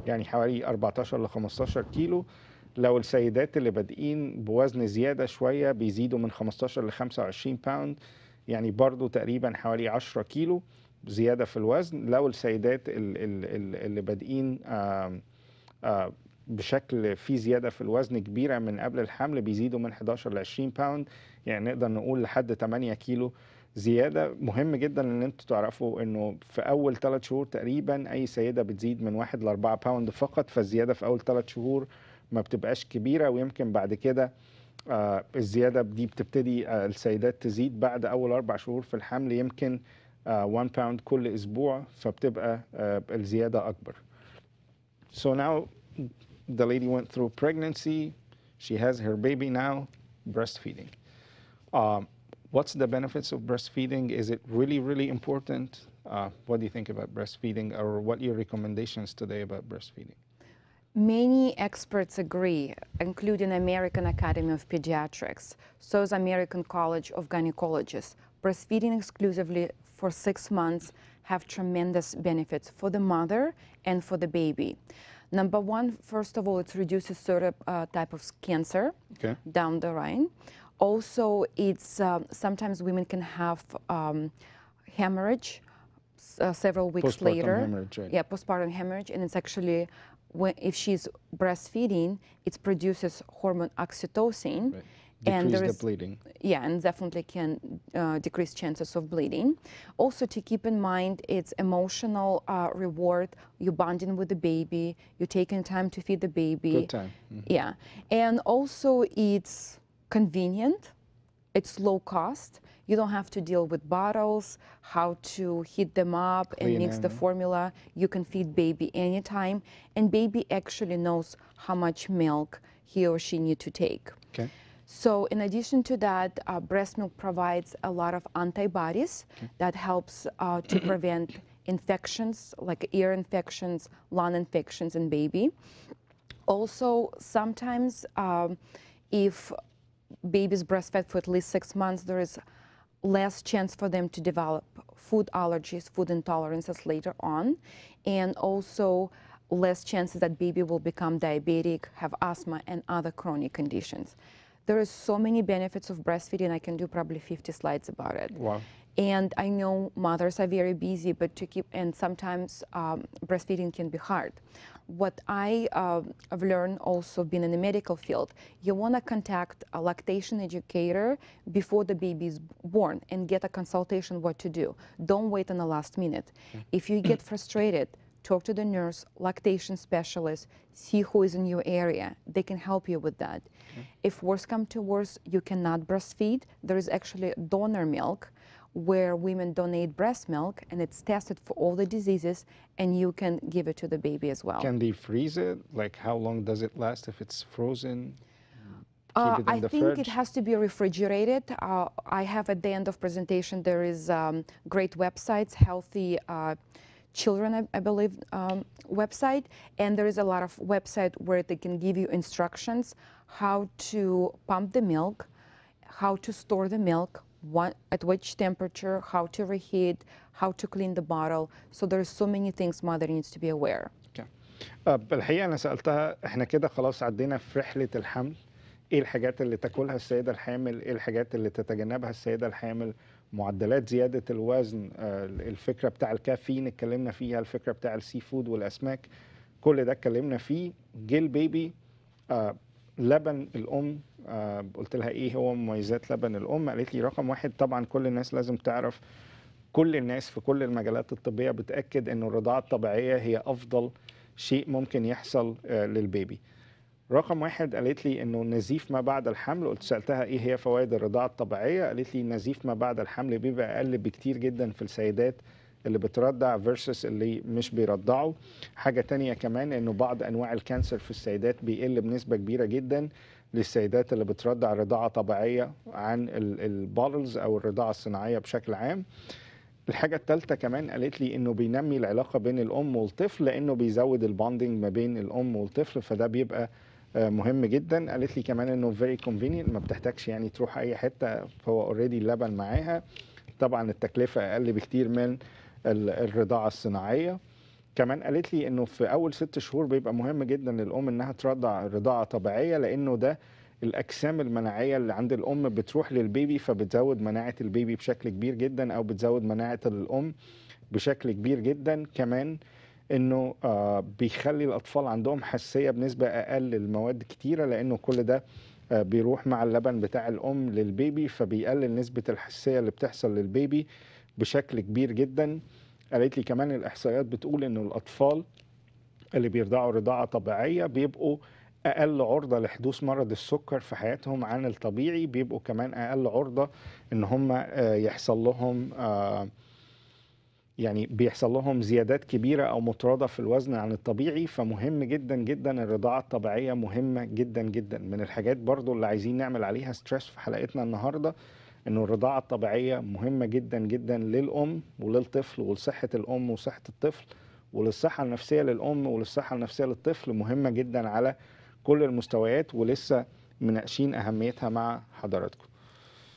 يعني حوالي 14 ل 15 كيلو. لو السيدات اللي بادئين بوزن زياده شويه بيزيدوا من 15 ل 25 باوند، يعني برضو تقريبا حوالي 10 كيلو زياده في الوزن. لو السيدات اللي بادئين بشكل فيه زياده في الوزن كبيره من قبل الحمل بيزيدوا من 11 ل 20 باوند، يعني نقدر نقول لحد 8 كيلو زياده. مهم جدا ان انتوا تعرفوا انه في اول 3 شهور تقريبا اي سيده بتزيد من 1 ل 4 باوند فقط، فالزياده في اول 3 شهور ما بتبقاش كبيره، ويمكن بعد كده الزياده دي بتبتدي السيدات تزيد بعد اول 4 شهور في الحمل، يمكن 1 باوند كل اسبوع، فبتبقى الزياده اكبر. So now the lady went through pregnancy, she has her baby now, breastfeeding. What's the benefits of breastfeeding? Is it really, really important? What do you think about breastfeeding, or what are your recommendations today about breastfeeding? Many experts agree, including American Academy of Pediatrics, so is American College of Gynecologists. Breastfeeding exclusively for 6 months have tremendous benefits for the mother and for the baby. Number one, first of all, it reduces certain type of cancer down the line. Also, it's sometimes women can have hemorrhage several weeks later. Hemorrhage, right? Yeah, postpartum hemorrhage, and it's actually if she's breastfeeding, it produces hormone oxytocin. Right. And Decrease there the is, bleeding. yeah, and definitely can decrease chances of bleeding. Also, to keep in mind, it's emotional reward. You're bonding with the baby. You're taking time to feed the baby. Good time. Yeah, and also it's convenient. It's low cost. You don't have to deal with bottles, how to heat them up and mix the formula. You can feed baby anytime, and baby actually knows how much milk he or she need to take. Okay. So in addition to that, breast milk provides a lot of antibodies that helps to prevent infections like ear infections, lung infections in baby. Also, sometimes if baby's breastfed for at least 6 months, there is less chance for them to develop food allergies, food intolerances later on, and also less chances that baby will become diabetic, have asthma, and other chronic conditions. There are so many benefits of breastfeeding. I can do probably 50 slides about it. Wow. And I know mothers are very busy, but and sometimes breastfeeding can be hard. What I've learned also being in the medical field, you want to contact a lactation educator before the baby is born and get a consultation what to do. Don't wait on the last minute. If you get frustrated, talk to the nurse, lactation specialist, see who is in your area. They can help you with that. If worse come to worse, you cannot breastfeed. There is actually donor milk where women donate breast milk, and it's tested for all the diseases, and you can give it to the baby as well. Can they freeze it? Like, how long does it last if it's frozen? Keep it in I the think fridge? it has to be refrigerated. I have at the end of presentation, there is great websites, Healthy Children, I believe, website, and there is a lot of website where they can give you instructions how to pump the milk, how to store the milk, at which temperature, how to reheat, how to clean the bottle. So there's so many things mother needs to be aware. Okay. الحقيقة أنا سألتها إحنا كده خلاص عدينا في رحلة الحمل، إيه الحاجات اللي تاكلها السيدة الحامل، إيه الحاجات اللي تتجنبها السيدة الحامل، معدلات زيادة الوزن، الفكرة بتاع الكافيين اتكلمنا فيها، الفكرة بتاع السي فود والأسماك، كل ده اتكلمنا فيه. جه البيبي لبن الأم، قلت لها إيه هو مميزات لبن الأم، قالت لي رقم واحد طبعا كل الناس لازم تعرف، كل الناس في كل المجالات الطبية بتأكد إنه الرضاعة الطبيعية هي أفضل شيء ممكن يحصل للبيبي. رقم واحد قالت لي انه نزيف ما بعد الحمل، قلت سألتها ايه هي فوائد الرضاعة الطبيعية، قالت لي نزيف ما بعد الحمل بيبقى اقل بكتير جدا في السيدات اللي بترضع versus اللي مش بيرضعوا. حاجة تانية كمان انه بعض انواع الكانسر في السيدات بيقل بنسبة كبيرة جدا للسيدات اللي بترضع رضاعة طبيعية عن البولز او الرضاعة الصناعية بشكل عام. الحاجة الثالثة كمان قالت لي انه بينمي العلاقة بين الام والطفل، لانه بيزود البوندنج ما بين الام والطفل، فده بيبقى مهم جدا. قالت لي كمان انه very convenient، ما بتحتاجش يعني تروح اي حته، فهو اوريدي اللبن معاها. طبعا التكلفة اقل بكتير من الرضاعة الصناعية. كمان قالت لي انه في اول 6 شهور بيبقى مهم جدا للام انها ترضع رضاعة طبيعية، لانه ده الاجسام المناعية اللي عند الام بتروح للبيبي، فبتزود مناعة البيبي بشكل كبير جدا، او بتزود مناعة الام بشكل كبير جدا. كمان انه بيخلي الاطفال عندهم حساسية بنسبة اقل للمواد كتيرة، لانه كل ده بيروح مع اللبن بتاع الام للبيبي، فبيقلل نسبة الحساسية اللي بتحصل للبيبي بشكل كبير جدا. قالت لي كمان الإحصائيات بتقول إنه الأطفال اللي بيرضعوا رضاعة طبيعية بيبقوا أقل عرضة لحدوث مرض السكر في حياتهم عن الطبيعي، بيبقوا كمان أقل عرضة إن هم يحصل لهم يعني بيحصل لهم زيادات كبيرة أو مطردة في الوزن عن الطبيعي. فمهم جدا جدا الرضاعة الطبيعية، مهمة جدا جدا. من الحاجات برضو اللي عايزين نعمل عليها ستريس في حلقتنا النهاردة انه الرضاعة الطبيعية مهمة جدا جدا للأم وللطفل، ولصحة الأم وصحة الطفل، وللصحة النفسية للأم وللصحة النفسية للطفل، مهمة جدا على كل المستويات، ولسه مناقشين أهميتها مع حضراتكم.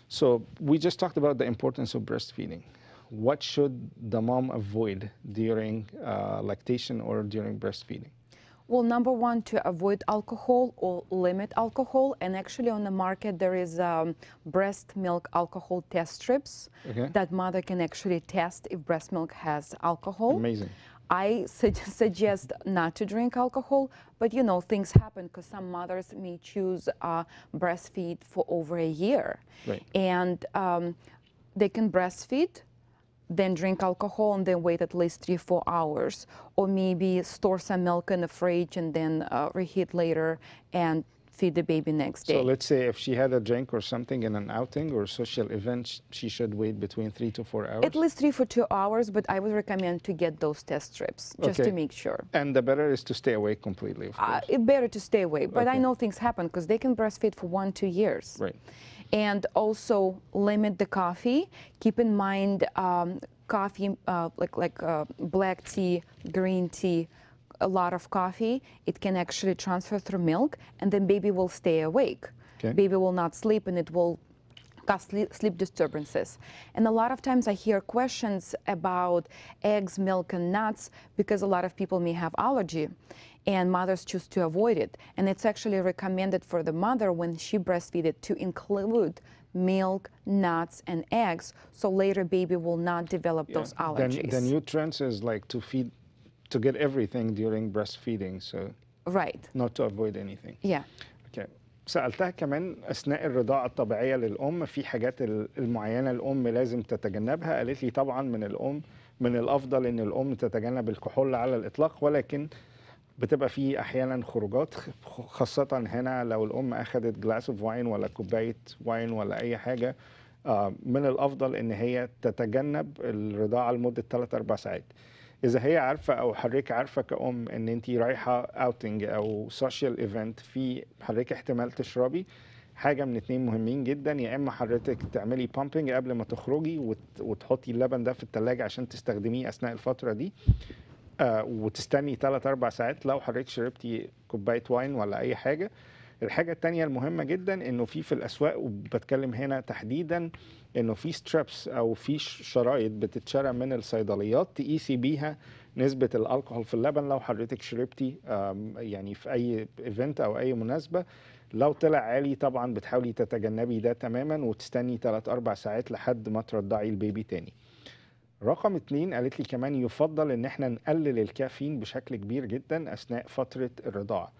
So we just talked about the importance of breastfeeding. What should the mom avoid during lactation or during breastfeeding? Well, number one, to avoid alcohol or limit alcohol. And actually on the market, there is breast milk alcohol test strips that mother can actually test if breast milk has alcohol. Amazing. I suggest not to drink alcohol, but you know, things happen because some mothers may choose breastfeed for over a year. Right. And they can breastfeed, then drink alcohol and then wait at least 3-4 hours, or maybe store some milk in the fridge and then reheat later and feed the baby next day. So let's say if she had a drink or something in an outing or social event, she should wait between 3 to 4 hours? At least 3 to 2 hours, but I would recommend to get those test strips just to make sure. And the better is to stay away completely, of course. It's better to stay away, but I know things happen because they can breastfeed for 1-2 years. Right. And also limit the coffee. Keep in mind coffee, like black tea, green tea, a lot of coffee, it can actually transfer through milk, and then baby will stay awake. Okay. Baby will not sleep, and it will cause sleep disturbances. And a lot of times I hear questions about eggs, milk, and nuts because a lot of people may have allergy, and mothers choose to avoid it. And it's actually recommended for the mother when she breastfeeded to include milk, nuts, and eggs, so later baby will not develop those allergies. The nutrients is like to get everything during breastfeeding, so right. not to avoid anything. Yeah. Okay. سألتها كمان أثناء الرضاعة الطبيعية للأم في حاجات المعينة الأم لازم تتجنبها. قالت لي طبعا من الأفضل إن الأم تتجنب الكحول على الإطلاق، ولكن بتبقى فيه أحيانا خروجات، خاصة هنا لو الأم أخذت جلاس اوف واين ولا كوباية واين ولا أي حاجة، من الأفضل إن هي تتجنب الرضاعة لمدة 3-4 ساعات. إذا هي عارفة أو حضرتك عارفة كأم إن أنت رايحة اوتنج أو سوشيال ايفنت في حضرتك احتمال تشربي، حاجة من 2 مهمين جدا: يا إما حضرتك تعملي بامبنج قبل ما تخرجي وتحطي اللبن ده في التلاجة عشان تستخدميه أثناء الفترة دي، وتستني 3-4 ساعات لو حضرتك شربتي كوباية واين ولا أي حاجة. الحاجة التانية المهمة جدا إنه في الأسواق، وبتكلم هنا تحديدا إنه في ستريبس أو في شرايط بتتشرى من الصيدليات تقيسي بيها نسبة الألكحول في اللبن لو حضرتك شربتي يعني في أي ايفنت أو أي مناسبة. لو طلع عالي طبعا بتحاولي تتجنبي ده تماما وتستني 3-4 ساعات لحد ما ترضعي البيبي تاني. رقم 2 قالت لي كمان يفضل ان احنا نقلل الكافيين بشكل كبير جدا اثناء فترة الرضاعة،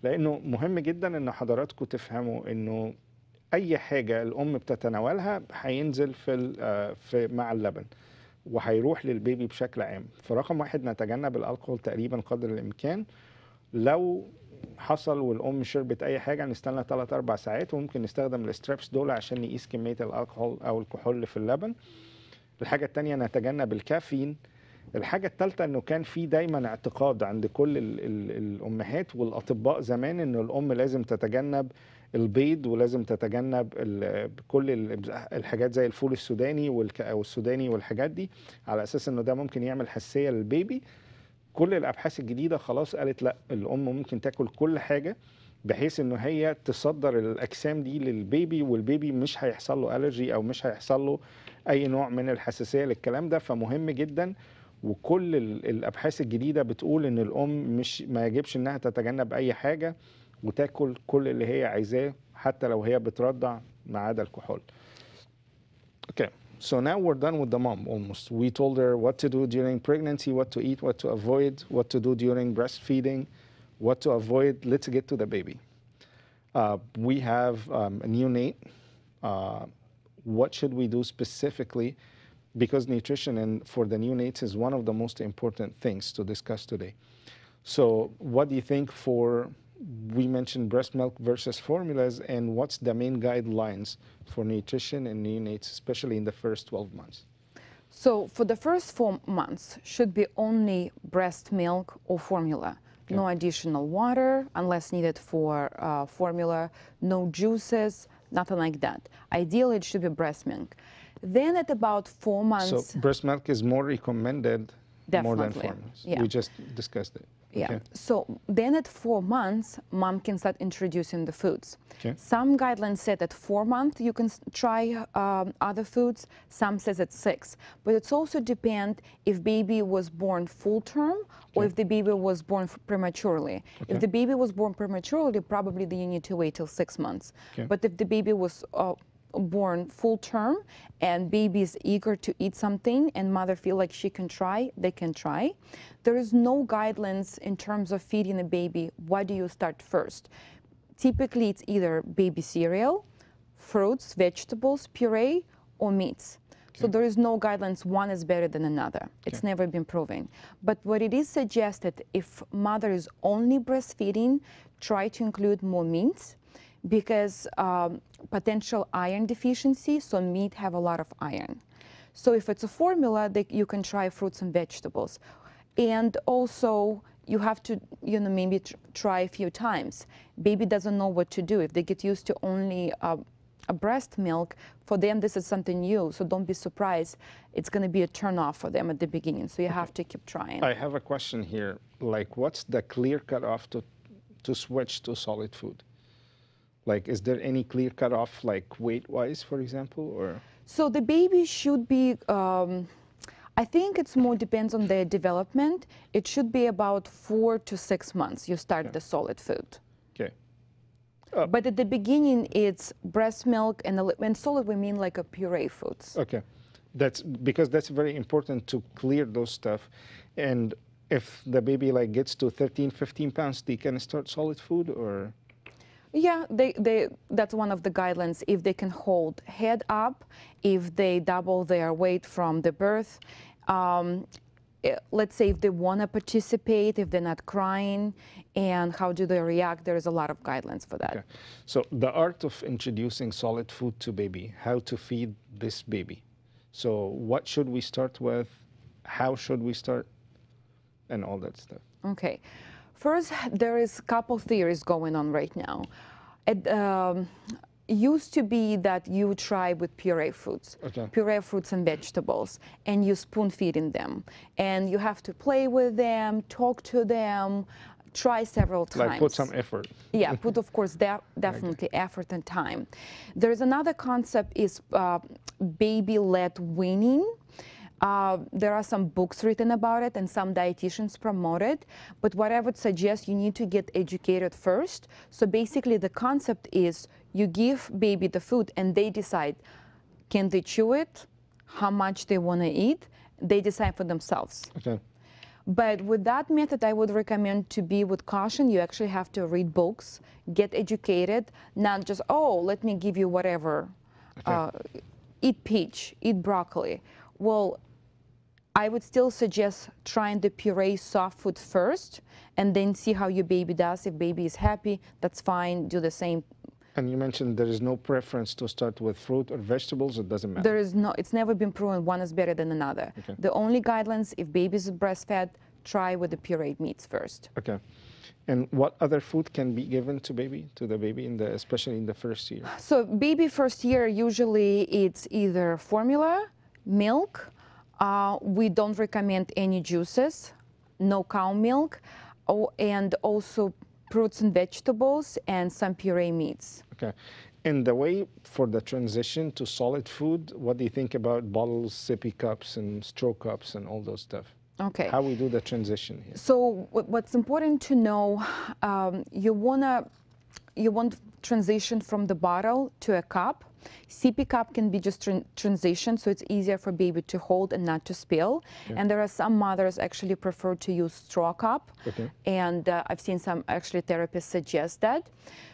لانه مهم جدا ان حضراتكم تفهموا انه اي حاجة الام بتتناولها هينزل في مع اللبن وهيروح للبيبي بشكل عام. فرقم 1 نتجنب الالكحول تقريبا قدر الامكان. لو حصل والام شربت اي حاجة نستنى 3-4 ساعات، وممكن نستخدم الستريبس دول عشان نقيس كمية الالكحول او الكحول اللي في اللبن. الحاجة التانية نتجنب الكافيين. الحاجة التالتة انه كان في دايما اعتقاد عند كل الامهات والاطباء زمان انه الام لازم تتجنب البيض ولازم تتجنب كل الحاجات زي الفول السوداني والسوداني والحاجات دي، على اساس انه ده ممكن يعمل حساسية للبيبي. كل الابحاث الجديدة خلاص قالت لا، الام ممكن تاكل كل حاجة بحيث انه هي تصدر الاجسام دي للبيبي، والبيبي مش هيحصل له الرجي او مش هيحصل له اي نوع من الحساسيه للكلام ده. فمهم جدا، وكل الابحاث الجديده بتقول ان الام مش ما يجبش انها تتجنب اي حاجه وتاكل كل اللي هي عايزاه حتى لو هي بترضع ما عدا الكحول. Okay, so now we're done with the mom almost. We told her what to do during pregnancy, what to eat, what to avoid, what to do during breastfeeding, what to avoid. Let's get to the baby. We have a neonate. What should we do specifically? Because nutrition for the neonates is one of the most important things to discuss today. So what do you think we mentioned breast milk versus formulas, and what's the main guidelines for nutrition in neonates, especially in the first 12 months? So for the first 4 months, should be only breast milk or formula. Okay. No additional water unless needed for formula, no juices, nothing like that. Ideally, it should be breast milk. Then at about 4 months... So breast milk is more recommended more than Definitely. formulas. Yeah. We just discussed it. Yeah. Okay. So then at 4 months, mom can start introducing the foods. Okay. Some guidelines said at 4 months you can try other foods. Some says at 6. But it's also depend if baby was born full term or if the baby was born prematurely. Okay. If the baby was born prematurely, probably you need to wait till 6 months. Okay. But if the baby was born full term and baby is eager to eat something and mother feel like she can try, they can try. There is no guidelines in terms of feeding a baby. What do you start first? Typically it's either baby cereal, fruits, vegetables, puree, or meats. So there is no guidelines, one is better than another. It's never been proven. But what it is suggested, if mother is only breastfeeding, try to include more meats, because potential iron deficiency, so meat have a lot of iron. So if it's a formula, you can try fruits and vegetables. And also you have to, maybe try a few times. Baby doesn't know what to do. If they get used to only a breast milk, for them this is something new, so don't be surprised. It's going to be a turn off for them at the beginning, so you have to keep trying. I have a question here, like what's the clear cutoff to switch to solid food? Like, is there any clear cutoff, like weight-wise, for example, or? So the baby should be, I think it's more depends on their development. It should be about 4 to 6 months you start the solid food. Okay. But at the beginning, it's breast milk, and solid we mean like a puree foods. Okay. That's because that's very important to clear those stuff. And if the baby like gets to 13, 15 pounds, they can start solid food, or? Yeah, that's one of the guidelines. If they can hold head up, if they double their weight from the birth, let's say if they want to participate, if they're not crying, and how do they react, there is a lot of guidelines for that. Okay. So the art of introducing solid food to baby, how to feed this baby. So what should we start with? How should we start? And all that stuff. Okay. First, there is a couple theories going on right now. It used to be that you try with puree foods, puree fruits and vegetables, and you spoon feeding them. And you have to play with them, talk to them, try several times. Like put some effort. Yeah, put, of course, definitely effort and time. There's another concept is baby-led weaning. There are some books written about it and some dietitians promote it, but what I would suggest, you need to get educated first. So basically the concept is you give baby the food and they decide, can they chew it, how much they want to eat, they decide for themselves. Okay. But with that method, I would recommend to be with caution. You actually have to read books, get educated, not just, oh, let me give you whatever, eat peach, eat broccoli. Well, I would still suggest trying the puree soft food first and then see how your baby does. If baby is happy, that's fine, do the same. And you mentioned there is no preference to start with fruit or vegetables, it doesn't matter? There is no, it's never been proven one is better than another. Okay. The only guidelines, if baby is breastfed, try with the pureed meats first. Okay. And what other food can be given to the baby, especially in the first year? So baby first year, usually it's either formula, milk. We don't recommend any juices, no cow milk, and also fruits and vegetables, and some puree meats. Okay. In the way for the transition to solid food, what do you think about bottles, sippy cups, and straw cups, and all those stuff? Okay. How we do the transition here? So what's important to know, you want transition from the bottle to a cup. Sippy cup can be just transition, so it's easier for baby to hold and not to spill. Okay. And there are some mothers actually prefer to use straw cup. Okay. And I've seen some actually therapists suggest that.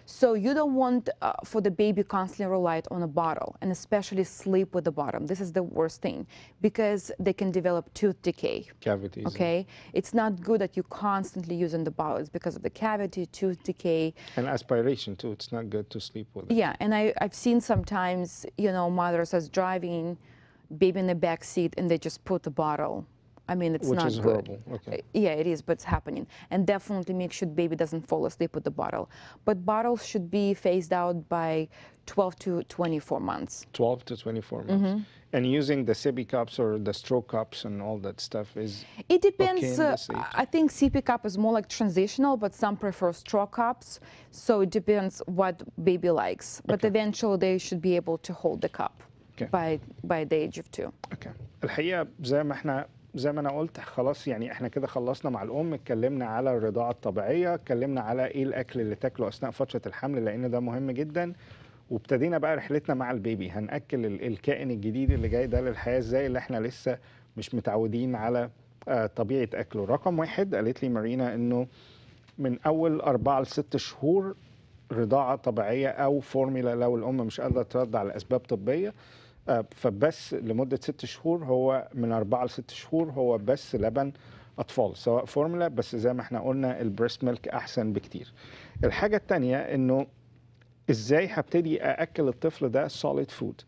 So you don't want for the baby constantly rely on a bottle, and especially sleep with the bottom. This is the worst thing because they can develop tooth decay. Cavities. Okay, it's not good that you constantly using the bottle. It's because of the cavity, tooth decay, and aspiration too. It's not good to sleep with it. Yeah, and I've seen sometimes, you know, mothers as driving, baby in the back seat, and they just put the bottle. I mean, it's Which not is good. horrible. Okay. Yeah, it is, but it's happening. And definitely make sure baby doesn't fall asleep with the bottle. But bottles should be phased out by 12 to 24 months. 12 to 24 months. And using the sippy cups or the straw cups and all that stuff is It depends. okay in this age? I think sippy cup is more like transitional, but some prefer straw cups. So it depends what baby likes. But Okay. eventually they should be able to hold the cup Okay. by the age of 2. اوكي. الحقيقه زي ما انا قلت خلاص، يعني احنا كده خلصنا مع الام، اتكلمنا على الرضاعه الطبيعيه، اتكلمنا على ايه الاكل اللي تاكله اثناء فتره الحمل لان ده مهم جدا، وابتدينا بقى رحلتنا مع البيبي. هنأكل الكائن الجديد اللي جاي ده للحياه ازاي، اللي احنا لسه مش متعودين على طبيعه اكله. رقم 1 قالت لي مارينا انه من اول 4 ل 6 شهور رضاعه طبيعيه او فورميلا لو الام مش قادره ترضع لاسباب طبيه، فبس لمدة 6 شهور، هو من 4 ل 6 شهور هو بس لبن أطفال سواء فورمولا، بس زي ما احنا قلنا البريست ميلك أحسن بكتير. الحاجة التانية إنه إزاي هبتدي أأكل الطفل ده solid food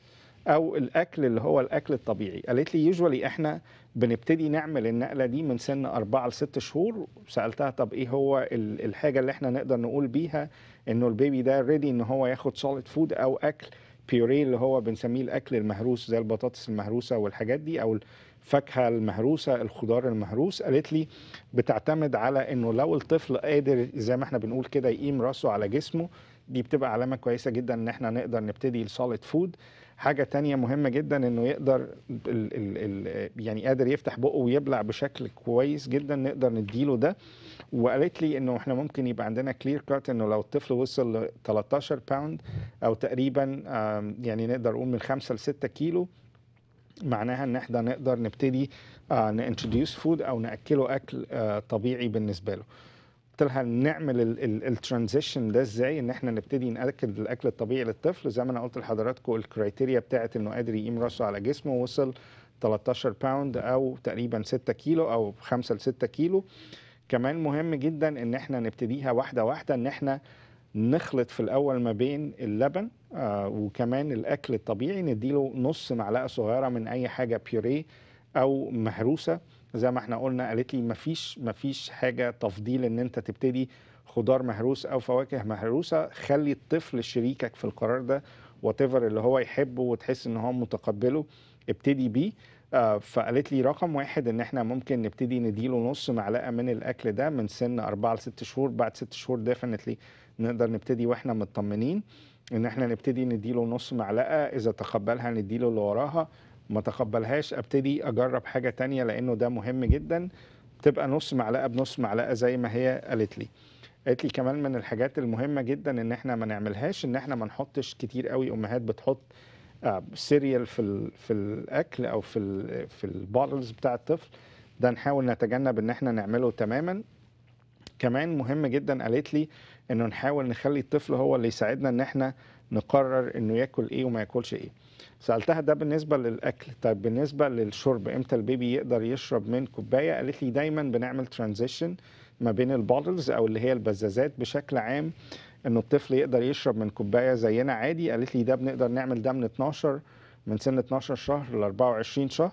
أو الأكل اللي هو الأكل الطبيعي. قالت لي يوجوالي احنا بنبتدي نعمل النقلة دي من سن 4 ل 6 شهور. سألتها طب إيه هو الحاجة اللي احنا نقدر نقول بيها إنه البيبي ده ريدي إن هو ياخد solid food أو أكل بيوري اللي هو بنسميه الاكل المهروس زي البطاطس المهروسه والحاجات دي، او الفاكهه المهروسه، الخضار المهروس. قالت لي بتعتمد على انه لو الطفل قادر زي ما احنا بنقول كده يقيم راسه على جسمه، دي بتبقى علامه كويسه جدا ان احنا نقدر نبتدي السوليد فود. حاجه تانية مهمه جدا انه يقدر يعني قادر يفتح بقه ويبلع بشكل كويس جدا، نقدر نديله ده. وقالت لي انه احنا ممكن يبقى عندنا كلير كات انه لو الطفل وصل ل 13 باوند او تقريبا يعني نقدر نقول من 5 ل 6 كيلو، معناها ان احنا نقدر نبتدي نانتروديوس فود او ناكله اكل طبيعي بالنسبه له. قلت لها نعمل الترانزيشن ده ازاي، ان احنا نبتدي ناكل الاكل الطبيعي للطفل. زي ما انا قلت لحضراتكم الكرايتيريا بتاعت انه قادر يقيم راسه على جسمه، وصل 13 باوند او تقريبا 6 كيلو او 5 ل 6 كيلو. كمان مهم جدا ان احنا نبتديها واحده واحده، ان احنا نخلط في الاول ما بين اللبن وكمان الاكل الطبيعي، نديله نص معلقه صغيره من اي حاجه بيوري او مهروسه. زي ما احنا قلنا قالت لي مفيش حاجه تفضيل ان انت تبتدي خضار مهروس او فواكه مهروسه، خلي الطفل شريكك في القرار ده، واتيفر اللي هو يحبه وتحس ان هو متقبله ابتدي بيه. فقالت لي رقم 1 ان احنا ممكن نبتدي نديله نص معلقه من الاكل ده من سن 4 ل 6 شهور. بعد 6 شهور ديفنتلي نقدر نبتدي واحنا مطمنين ان احنا نبتدي نديله نص معلقه، اذا تقبلها نديله اللي وراها، ما تقبلهاش ابتدي اجرب حاجه تانية، لانه ده مهم جدا. تبقى نص معلقه بنص معلقه زي ما هي قالت لي. قالت لي كمان من الحاجات المهمه جدا ان احنا ما نعملهاش ان احنا ما نحطش كتير قوي. امهات بتحط سيريال في الاكل او في البوتلز بتاع الطفل، ده نحاول نتجنب ان احنا نعمله تماما. كمان مهم جدا قالت لي انه نحاول نخلي الطفل هو اللي يساعدنا ان احنا نقرر انه ياكل ايه وما ياكلش ايه. سالتها ده بالنسبه للاكل. طيب بالنسبه للشرب امتى البيبي يقدر يشرب من كوبايه؟ قالت لي دايما بنعمل ترانزيشن ما بين البوتلز او اللي هي البزازات بشكل عام، انه الطفل يقدر يشرب من كوبايه زينا عادي. قالت لي ده بنقدر نعمل ده من سن 12 شهر ل 24 شهر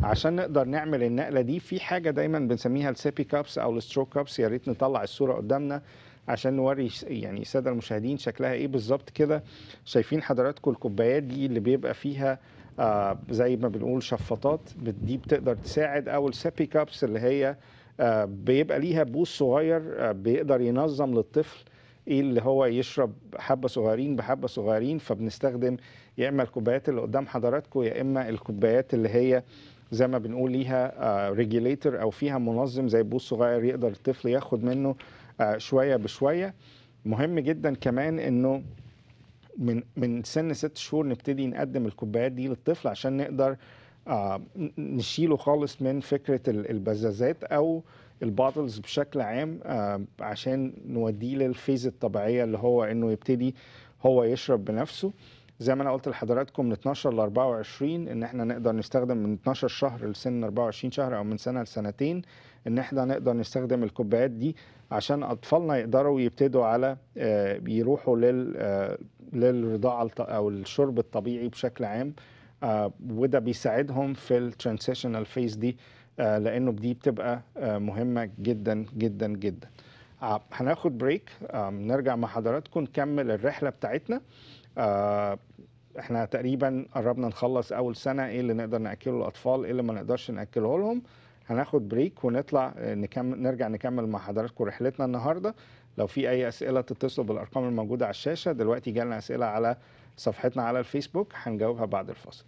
عشان نقدر نعمل النقله دي. في حاجه دايما بنسميها السيبي كابس او السترو كابس، يا ريت نطلع الصوره قدامنا عشان نوري يعني الساده المشاهدين شكلها ايه بالظبط كده. شايفين حضراتكم الكوبايات دي اللي بيبقى فيها زي ما بنقول شفاطات، دي بتقدر تساعد، او السيبي كابس اللي هي بيبقى ليها بوس صغير بيقدر ينظم للطفل ايه اللي هو يشرب حبه صغيرين بحبه صغيرين. فبنستخدم يا اما الكوبايات اللي قدام حضراتكم يا اما الكوبايات اللي هي زي ما بنقول ليها ريجيليتور او فيها منظم زي بوس صغير يقدر الطفل ياخد منه شويه بشويه. مهم جدا كمان انه من سن 6 شهور نبتدي نقدم الكوبايات دي للطفل عشان نقدر نشيله خالص من فكرة البزازات أو الباتلز بشكل عام، عشان نوديه للفيز الطبيعية اللي هو إنه يبتدي هو يشرب بنفسه. زي ما أنا قلت لحضراتكم من 12 ل 24 إن إحنا نقدر نستخدم من 12 شهر لسن 24 شهر أو من سنة لسنتين إن إحنا نقدر نستخدم الكوبايات دي عشان أطفالنا يقدروا يبتدوا على يروحوا للرضاعة أو الشرب الطبيعي بشكل عام. وده بيساعدهم في الترانزيشنال فيز دي، لأنه دي بتبقى مهمة جدا جدا جدا. هناخد بريك، نرجع مع حضراتكم نكمل الرحلة بتاعتنا. احنا تقريبا قربنا نخلص أول سنة، ايه اللي نقدر نأكله الأطفال ايه اللي ما نقدرش نأكله لهم. هناخد بريك ونطلع نرجع نكمل مع حضراتكم رحلتنا النهاردة. لو في أي أسئلة تتصلوا بالأرقام الموجودة على الشاشة. دلوقتي جالنا أسئلة على صفحتنا على الفيسبوك هنجاوبها بعد الفاصل.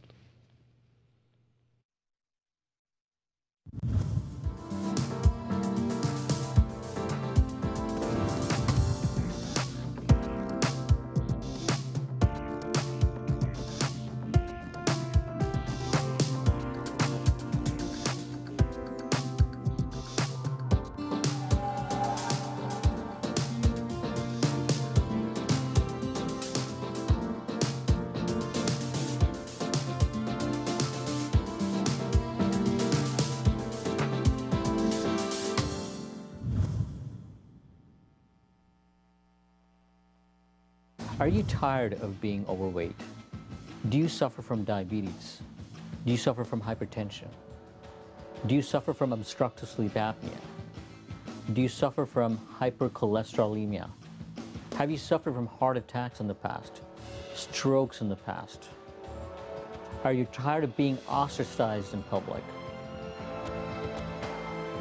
Are you tired of being overweight? Do you suffer from diabetes? Do you suffer from hypertension? Do you suffer from obstructive sleep apnea? Do you suffer from hypercholesterolemia? Have you suffered from heart attacks in the past? Strokes in the past? Are you tired of being ostracized in public?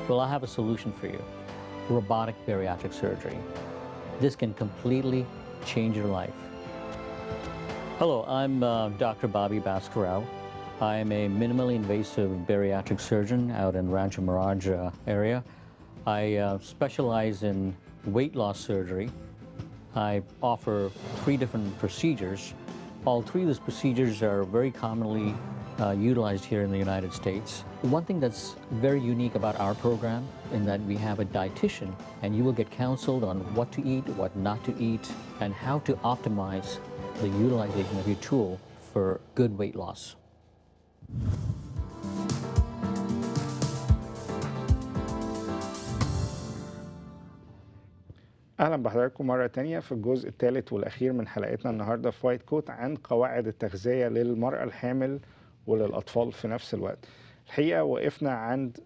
Well, I have a solution for you. Robotic bariatric surgery. This can completely change your life. Hello, I'm Dr. Bobby Bascarrao. I am a minimally invasive bariatric surgeon out in Rancho Mirage area. I specialize in weight loss surgery. I offer 3 different procedures. All 3 of these procedures are very commonly utilized here in the United States. One thing that's very unique about our program in that we have a dietitian, and you will get counseled on what to eat, what not to eat, and how to optimize the utilization of your tool for good weight loss. أهلا بحضراتكم مرة تانية في الجزء الثالث والأخير من حلقتنا النهاردة في وايت كوت عن قواعد التغذية للمرأة الحامل وللأطفال في نفس الوقت. الحقيقة وقفنا عند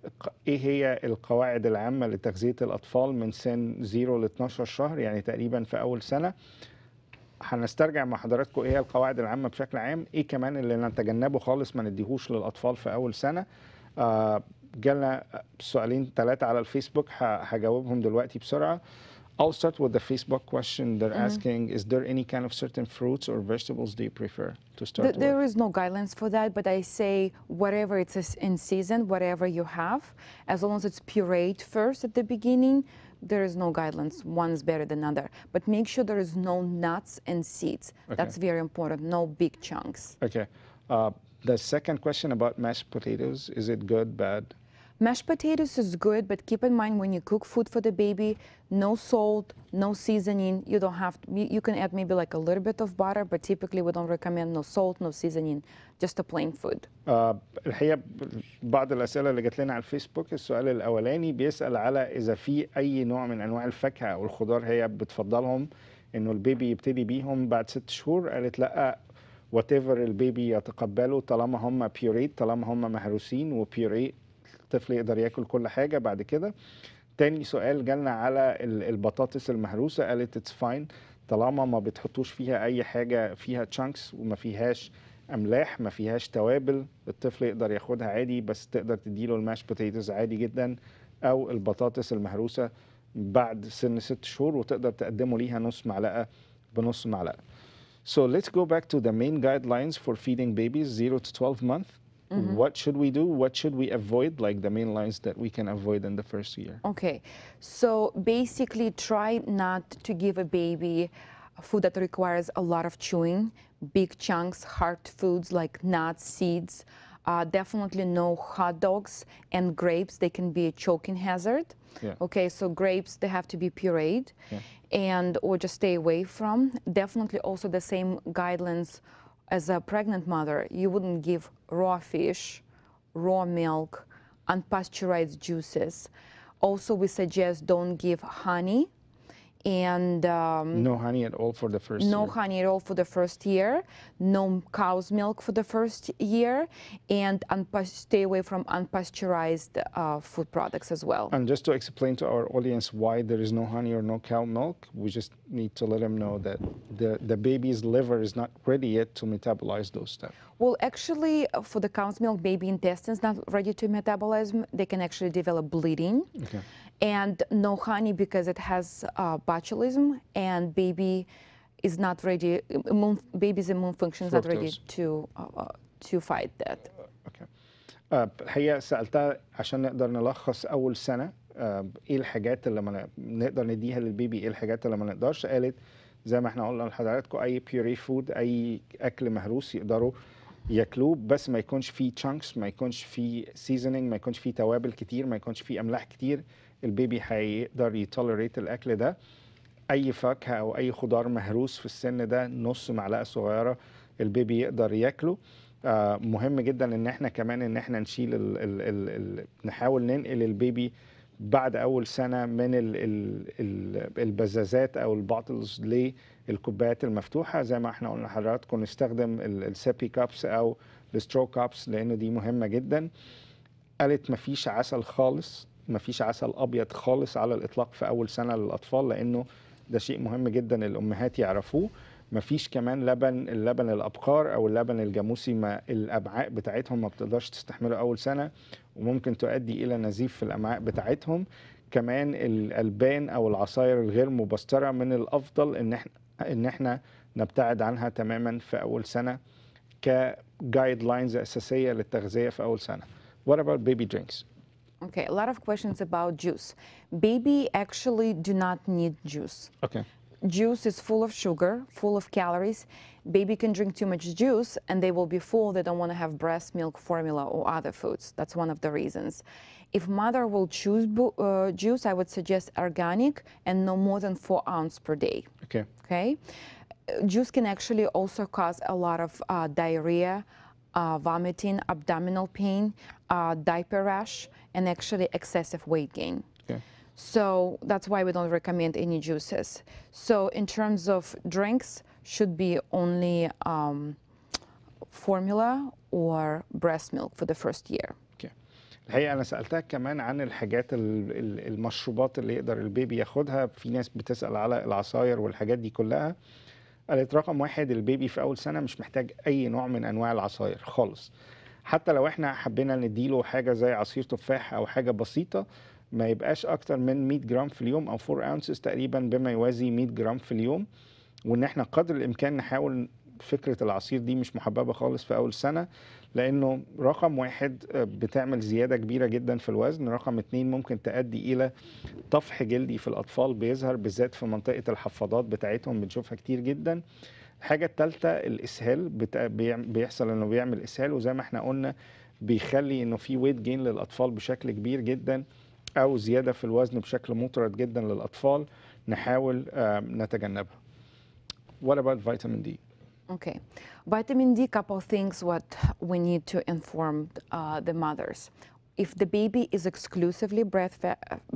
إيه هي القواعد العامة لتغذية الأطفال من سن 0 ل 12 شهر، يعني تقريبا في أول سنة. هنسترجع مع حضراتكم إيه هي القواعد العامة بشكل عام، إيه كمان اللي نتجنبه خالص ما نديهوش للأطفال في أول سنة. جالنا سؤالين 3 على الفيسبوك هجاوبهم دلوقتي بسرعة. I'll start with the Facebook question. They're asking, is there any kind of certain fruits or vegetables do you prefer to start with? There is no guidelines for that, but I say whatever it's in season, whatever you have, as long as it's pureed first at the beginning, there is no guidelines. One's better than other. But make sure there is no nuts and seeds. Okay. That's very important. No big chunks. Okay. The second question about mashed potatoes, is it good, bad? Mashed potatoes is good, but keep in mind when you cook food for the baby, no salt, no seasoning. You don't have to, you can add maybe like a little bit of butter, but typically we don't recommend no salt, no seasoning, just a plain food. الحقيقة بعض الأسئلة اللي جات لنا على الفيسبوك، السؤال الأولاني بيسأل على إذا في أي نوع من أنواع الفاكهة أو الخضار هي بتفضلهم إنه البيبي يبتدي بيهم بعد 6 شهور. قالت لأ، whatever البيبي يتقبله طالما هم بيوريت، طالما هم مهروسين وبيوريت الطفل يقدر ياكل كل حاجة بعد كده. تاني سؤال جالنا على البطاطس المهروسة، قالت اتس فاين طالما ما بتحطوش فيها أي حاجة فيها تشانكس وما فيهاش املاح، ما فيهاش توابل، الطفل يقدر ياخدها عادي، بس تقدر تديله الماش بوتيتوز عادي جدا او البطاطس المهروسه بعد سن 6 شهور، وتقدر تقدمه ليها نص معلقه بنص معلقه. So let's go back to the main guidelines for feeding babies 0 to 12 months. What should we do? What should we avoid? Like the main lines that we can avoid in the first year. Okay, so basically try not to give a baby food that requires a lot of chewing, big chunks, hard foods like nuts, seeds. Definitely no hot dogs and grapes. They can be a choking hazard. Yeah. Okay, so grapes, they have to be pureed and or just stay away from. Definitely also the same guidelines as a pregnant mother. You wouldn't give raw fish, raw milk, unpasteurized juices. Also, we suggest don't give honey and No honey at all for the first year. no honey at all for the first year, no cow's milk for the first year, and stay away from unpasteurized food products as well. And just to explain to our audience why there is no honey or no cow milk, we just need to let them know that the baby's liver is not ready yet to metabolize those stuff. Well, actually, for the cow's milk, baby intestines not ready to metabolize. They can actually develop bleeding. Okay. And no honey because it has botulism, and baby is not ready. Baby's immune function is not ready to fight that. Okay. الحقيقة سألتها عشان نقدر نلخص أول سنة إيه الحاجات اللي ما نقدر نديها للبيبي، إيه الحاجات اللي ما نقدرش. قالت زي ما احنا قلنا لحضراتكم أي بيوري فود، أي أكل مهروس يقدروا ياكلوه، بس ما يكونش فيه chunks، ما يكونش فيه seasoning، ما يكونش فيه توابل كتير، ما يكونش فيه أملاح كتير. البيبي هيقدر يتولريت الأكل ده. أي فاكهة أو أي خضار مهروس في السن ده نص معلقة صغيرة البيبي يقدر ياكله. مهم جدا ان احنا كمان ان احنا نشيل نحاول ننقل البيبي بعد اول سنه من البزازات او البوتلز للكوبايات المفتوحه. زي ما احنا قلنا لحضراتكم نستخدم السيبي كابس او السترو كابس لان دي مهمه جدا. قالت مفيش عسل خالص، مفيش عسل ابيض خالص على الاطلاق في اول سنه للاطفال، لانه ده شيء مهم جدا الامهات يعرفوه. مفيش كمان اللبن الابقار او اللبن الجاموسي، ما الامعاء بتاعتهم ما بتقدرش تستحمله اول سنه وممكن تؤدي الى نزيف في الامعاء بتاعتهم. كمان الالبان او العصاير الغير مبستره من الافضل ان احنا نبتعد عنها تماما في اول سنه كجايد لاينز اساسيه للتغذيه في اول سنه. What about baby drinks? Okay, a lot of questions about juice. Baby actually do not need juice. Okay. Juice is full of sugar, full of calories. Baby can drink too much juice and they will be full. They don't want to have breast milk formula or other foods. That's one of the reasons. If mother will choose juice, I would suggest organic and no more than 4 ounces per day. Okay. Okay. Juice can actually also cause a lot of diarrhea, vomiting, abdominal pain, diaper rash, and actually excessive weight gain. Okay. So that's why we don't recommend any juices. So in terms of drinks, should be only formula or breast milk for the first year. Okay. الحقيقة أنا سألتها كمان عن الحاجات المشروبات اللي يقدر البيبي ياخدها. في ناس بتسأل على العصاير والحاجات دي كلها. قالت رقم 1 البيبي في أول سنة مش محتاج أي نوع من أنواع العصاير خالص. حتى لو احنا حبينا نديله حاجة زي عصير تفاح أو حاجة بسيطة ما يبقاش أكتر من 100 جرام في اليوم أو 4 أونسز تقريبا بما يوازي 100 جرام في اليوم. وإن احنا قدر الإمكان نحاول فكرة العصير دي مش محببة خالص في أول سنة، لأنه رقم 1 بتعمل زيادة كبيرة جدا في الوزن. رقم 2 ممكن تؤدي إلى طفح جلدي في الأطفال بيظهر بالذات في منطقة الحفاضات بتاعتهم، بنشوفها كتير جدا. الحاجة الثالثة الإسهال، بيحصل إنه بيعمل إسهال، وزي ما احنا قلنا بيخلي إنه في ويت جين للأطفال بشكل كبير جدا أو زيادة في الوزن بشكل مطرد جدا للأطفال، نحاول نتجنبها. What about vitamin D? Okay, vitamin D, couple things what we need to inform the mothers. If the baby is exclusively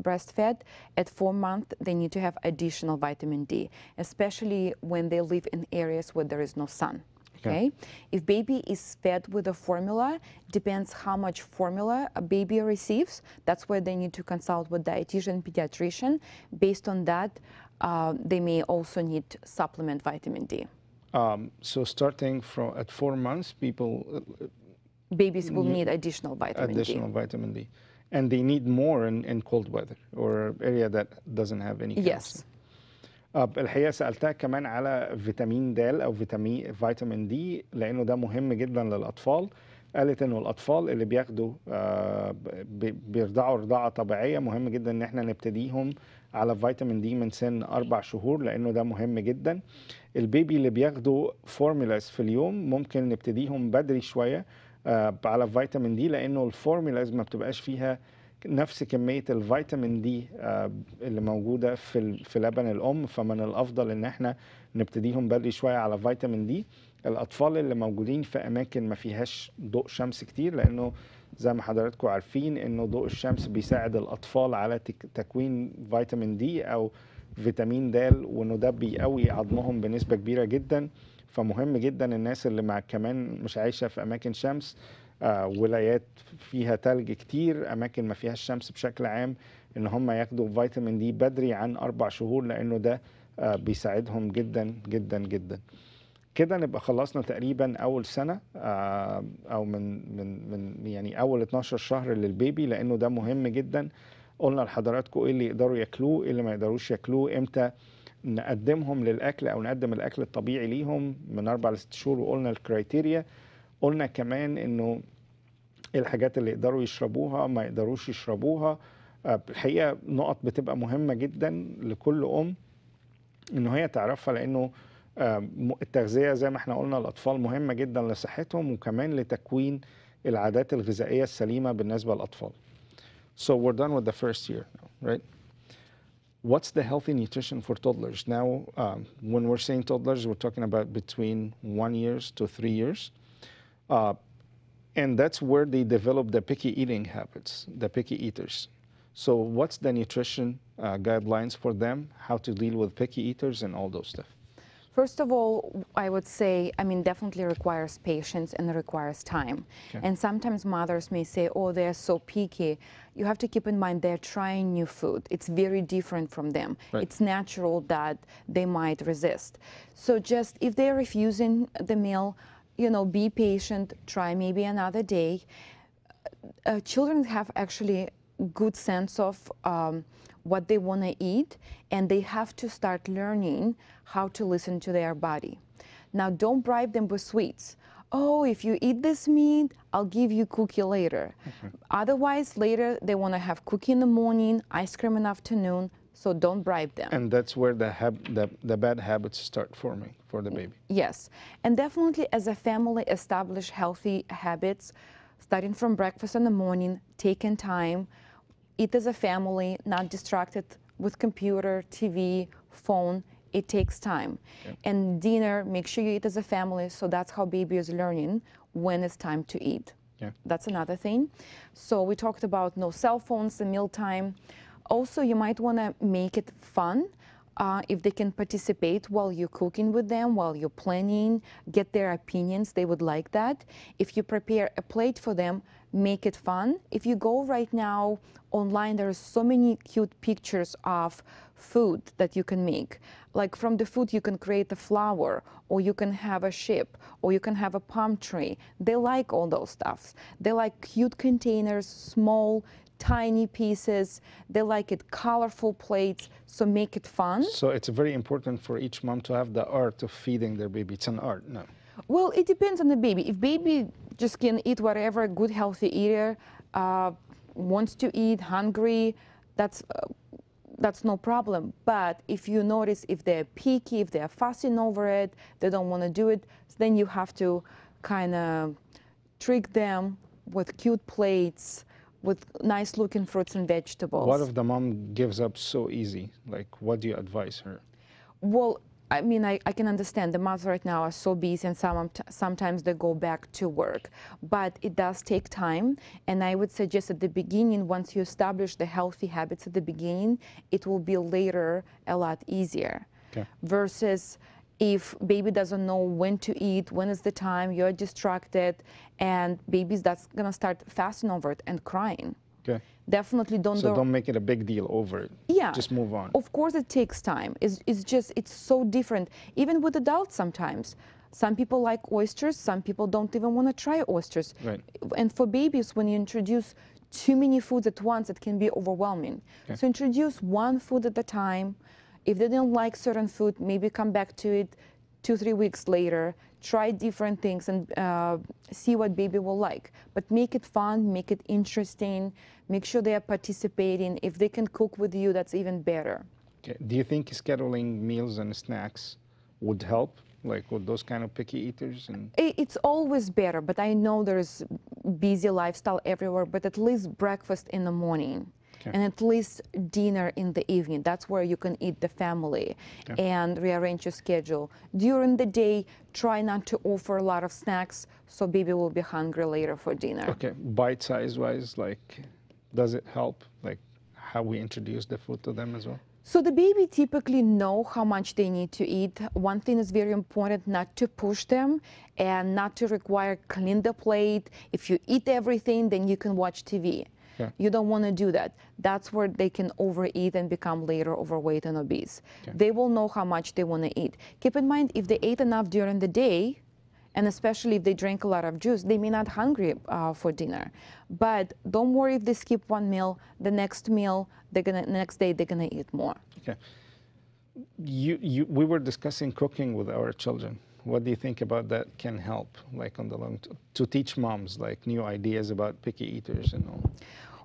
breastfed at 4 months, they need to have additional vitamin D, especially when they live in areas where there is no sun. Okay. If baby is fed with a formula, depends how much formula a baby receives. That's where they need to consult with dietitian, pediatrician. Based on that, they may also need supplement vitamin D. So starting from at 4 months, Babies will need additional vitamin D. And they need more in cold weather or area that doesn't have any calcium. Yes. الحقيقة سألتها كمان على فيتامين د أو فيتامين دي لأنه ده مهم جدا للأطفال. قالت إنه الأطفال اللي بياخدوا بيرضعوا رضاعة طبيعية مهم جدا إن احنا نبتديهم على فيتامين دي من سن 4 شهور لأنه ده مهم جدا. البيبي اللي بياخدوا فورمولاز في اليوم ممكن نبتديهم بدري شوية على فيتامين دي لأنه الفورمولاز ما بتبقاش فيها نفس كمية الفيتامين دي اللي موجودة في لبن الأم، فمن الأفضل إن احنا نبتديهم بدري شوية على فيتامين دي. الأطفال اللي موجودين في أماكن ما فيهاش ضوء شمس كتير لأنه زي ما حضراتكم عارفين إنه ضوء الشمس بيساعد الأطفال على تكوين فيتامين دي أو فيتامين د وإنه ده بيقوي عظمهم بنسبة كبيرة جدا. فمهم جدا الناس اللي كمان مش عايشة في أماكن شمس، ولايات فيها تلج كتير، أماكن ما فيهاش شمس بشكل عام، إن هم ياخدوا فيتامين دي بدري عن 4 شهور لأنه ده بيساعدهم جدا جدا جدا. كده نبقى خلصنا تقريبا أول سنة أو من يعني أول 12 شهر للبيبي لأنه ده مهم جدا. قلنا لحضراتكم إيه اللي يقدروا ياكلوه، إيه اللي ما يقدروش ياكلوه، إمتى نقدمهم للأكل أو نقدم الأكل الطبيعي ليهم من 4 ل6 شهور، وقلنا الكرايتيريا. قلنا كمان إنه الحاجات اللي يقدروا يشربوها ما يقدروش يشربوها. الحقيقة نقط بتبقى مهمة جدا لكل أم إنه هي تعرفها لأنه التغذية زي ما احنا قلنا الأطفال مهمة جدا لصحتهم وكمان لتكوين العادات الغذائية السليمة بالنسبة للأطفال. So we're done with the first year now, right? What's the healthy nutrition for toddlers? Now, when we're saying toddlers, we're talking about between 1 year to 3 years. And that's where they develop the picky eating habits, the picky eaters. So what's the nutrition guidelines for them, how to deal with picky eaters and all those stuff? First of all, I would say, definitely requires patience and requires time. Okay. And sometimes mothers may say, oh, they're so picky. You have to keep in mind they're trying new food. It's very different from them. Right. It's natural that they might resist. So just if they're refusing the meal, be patient, try maybe another day. Children have actually good sense of what they want to eat, and they have to start learning how to listen to their body. Now, don't bribe them with sweets. Oh, if you eat this meat, I'll give you cookie later. Okay. Otherwise, later they want to have cookie in the morning, ice cream in the afternoon, so don't bribe them. And that's where the bad habits start forming for the baby. Yes, and definitely as a family, establish healthy habits, starting from breakfast in the morning, taking time, eat as a family, not distracted with computer, TV, phone. It takes time. Okay. And dinner, make sure you eat as a family, so that's how baby is learning when it's time to eat. Yeah. That's another thing. So we talked about no cell phones, and mealtime. Also, you might want to make it fun. If they can participate while you're cooking with them, while you're planning, get their opinions, they would like that. If you prepare a plate for them, make it fun. If you go right now online, there are so many cute pictures of food that you can make. Like from the food, you can create a flower, or you can have a ship, or you can have a palm tree. They like all those stuffs. They like cute containers, small, tiny pieces. They like it colorful plates, so make it fun. So it's very important for each mom to have the art of feeding their baby. It's an art, no? Well, it depends on the baby. If baby just can eat whatever, good healthy eater, wants to eat, hungry, that's no problem. But if you notice if they're picky, if they're fussing over it, they don't want to do it, then you have to kind of trick them with cute plates, with nice looking fruits and vegetables. What if the mom gives up so easy? Like, what do you advise her? Well, I can understand the moms right now are so busy, and sometimes they go back to work. But it does take time, and I would suggest at the beginning, once you establish the healthy habits at the beginning, it will be later a lot easier. Okay. Versus if baby doesn't know when to eat, when is the time, you're distracted, and baby's that's gonna start fasting over it and crying. Okay. Definitely don't. So don't make it a big deal over it. Yeah. Just move on. Of course, it takes time. It's so different. Even with adults sometimes. Some people like oysters. Some people don't even want to try oysters. Right. And for babies, when you introduce too many foods at once, it can be overwhelming. Okay. So introduce one food at a time. If they don't like certain food, maybe come back to it 2-3 weeks later. Try different things and see what baby will like. But make it fun, make it interesting, make sure they are participating. If they can cook with you, that's even better. Okay. Do you think scheduling meals and snacks would help, like with those kind of picky eaters? And It's always better, but I know there's busy lifestyle everywhere, but at least breakfast in the morning. Okay. And at least dinner in the evening. That's where you can eat the family and rearrange your schedule. During the day, try not to offer a lot of snacks so baby will be hungry later for dinner. okay, bite size wise, like, does it help? Like how we introduce the food to them as well? So the baby typically know how much they need to eat. One thing is very important, not to push them and not to require clean the plate. If you eat everything, then you can watch TV. Okay. You don't want to do that. That's where they can overeat and become later overweight and obese. Okay. They will know how much they want to eat. Keep in mind, if they ate enough during the day, and especially if they drink a lot of juice, they may not hungry for dinner. But don't worry if they skip one meal. The next day they're gonna eat more. Okay. We were discussing cooking with our children. What do you think about that can help, like on the long term, to teach moms like new ideas about picky eaters and all?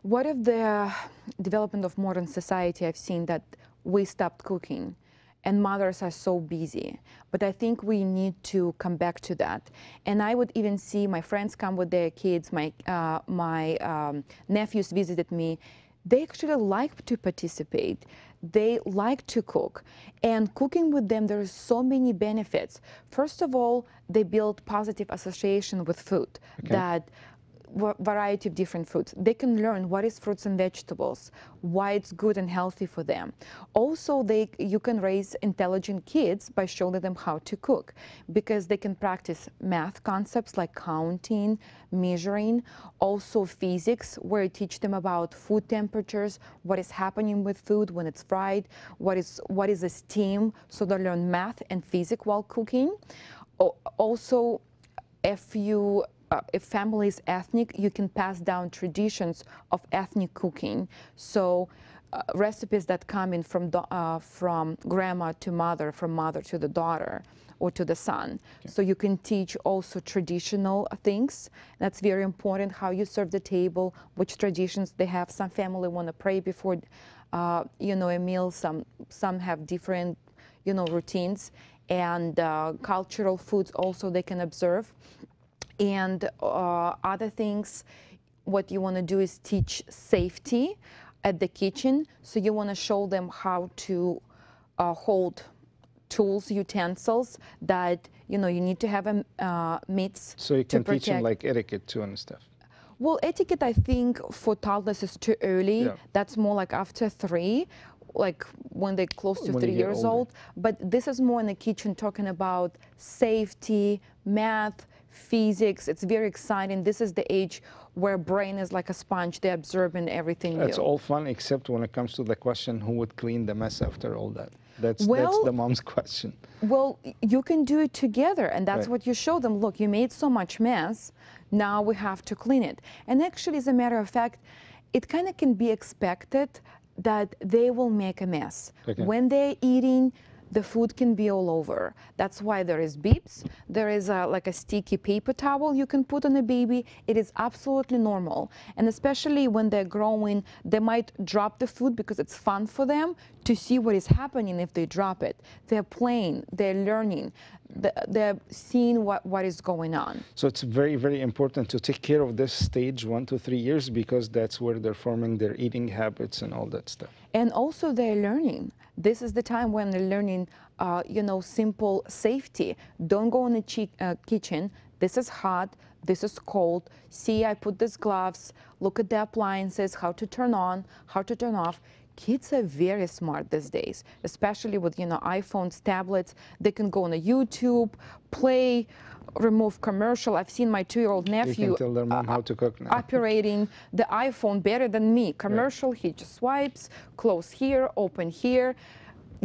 What if the development of modern society, I've seen that we stopped cooking and mothers are so busy. But I think we need to come back to that. And I would even see my friends come with their kids, my nephews visited me. They actually like to participate. They like to cook. And cooking with them, there are so many benefits. First of all, they build positive association with food, that variety of different foods. They can learn what is fruits and vegetables, why it's good and healthy for them. Also, you can raise intelligent kids by showing them how to cook, because they can practice math concepts like counting, measuring, also physics, where you teach them about food temperatures, what is happening with food when it's fried, what is a steam, so they learn math and physics while cooking. Also, if family is ethnic, you can pass down traditions of ethnic cooking. So recipes that come in from grandma to mother, from mother to the daughter or to the son. Okay. So you can teach also traditional things. That's very important, how you serve the table, which traditions they have. Some family want to pray before a meal. Some have different routines, and cultural foods also they can observe. And other things, what you want to do is teach safety at the kitchen. So you want to show them how to hold tools, utensils, that you need to have mitts. So you can teach them like etiquette too and stuff. Well, etiquette, I think for toddlers is too early. Yeah. That's more like after 3, like when they're close to 3 years old. But this is more in the kitchen, talking about safety, math, physics. It's very exciting. This is the age where brain is like a sponge. They're absorbing everything That's new. all fun, except when it comes to the question, who would clean the mess after all that? That's the mom's question. Well, you can do it together, and that's what you show them. Look, you made so much mess. Now we have to clean it. And actually, as a matter of fact, it kind of can be expected that they will make a mess. When they're eating, the food can be all over. That's why there is beeps. There is like a sticky paper towel you can put on a baby. It is absolutely normal. And especially when they're growing, they might drop the food because it's fun for them to see what is happening if they drop it. They're playing, they're learning, they're seeing what is going on. So it's very, very important to take care of this stage 1 to 3 years, because that's where they're forming their eating habits and all that stuff. And also they're learning. This is the time when they're learning, simple safety. Don't go in the kitchen. This is hot. This is cold. See, I put these gloves. Look at the appliances, how to turn on, how to turn off. Kids are very smart these days, especially with, you know, iPhones, tablets. They can go on a YouTube, play, remove commercial. I've seen my 2-year-old They nephew can tell their mom how to cook now. operating the iPhone better than me. Commercial, he just swipes, close here, open here.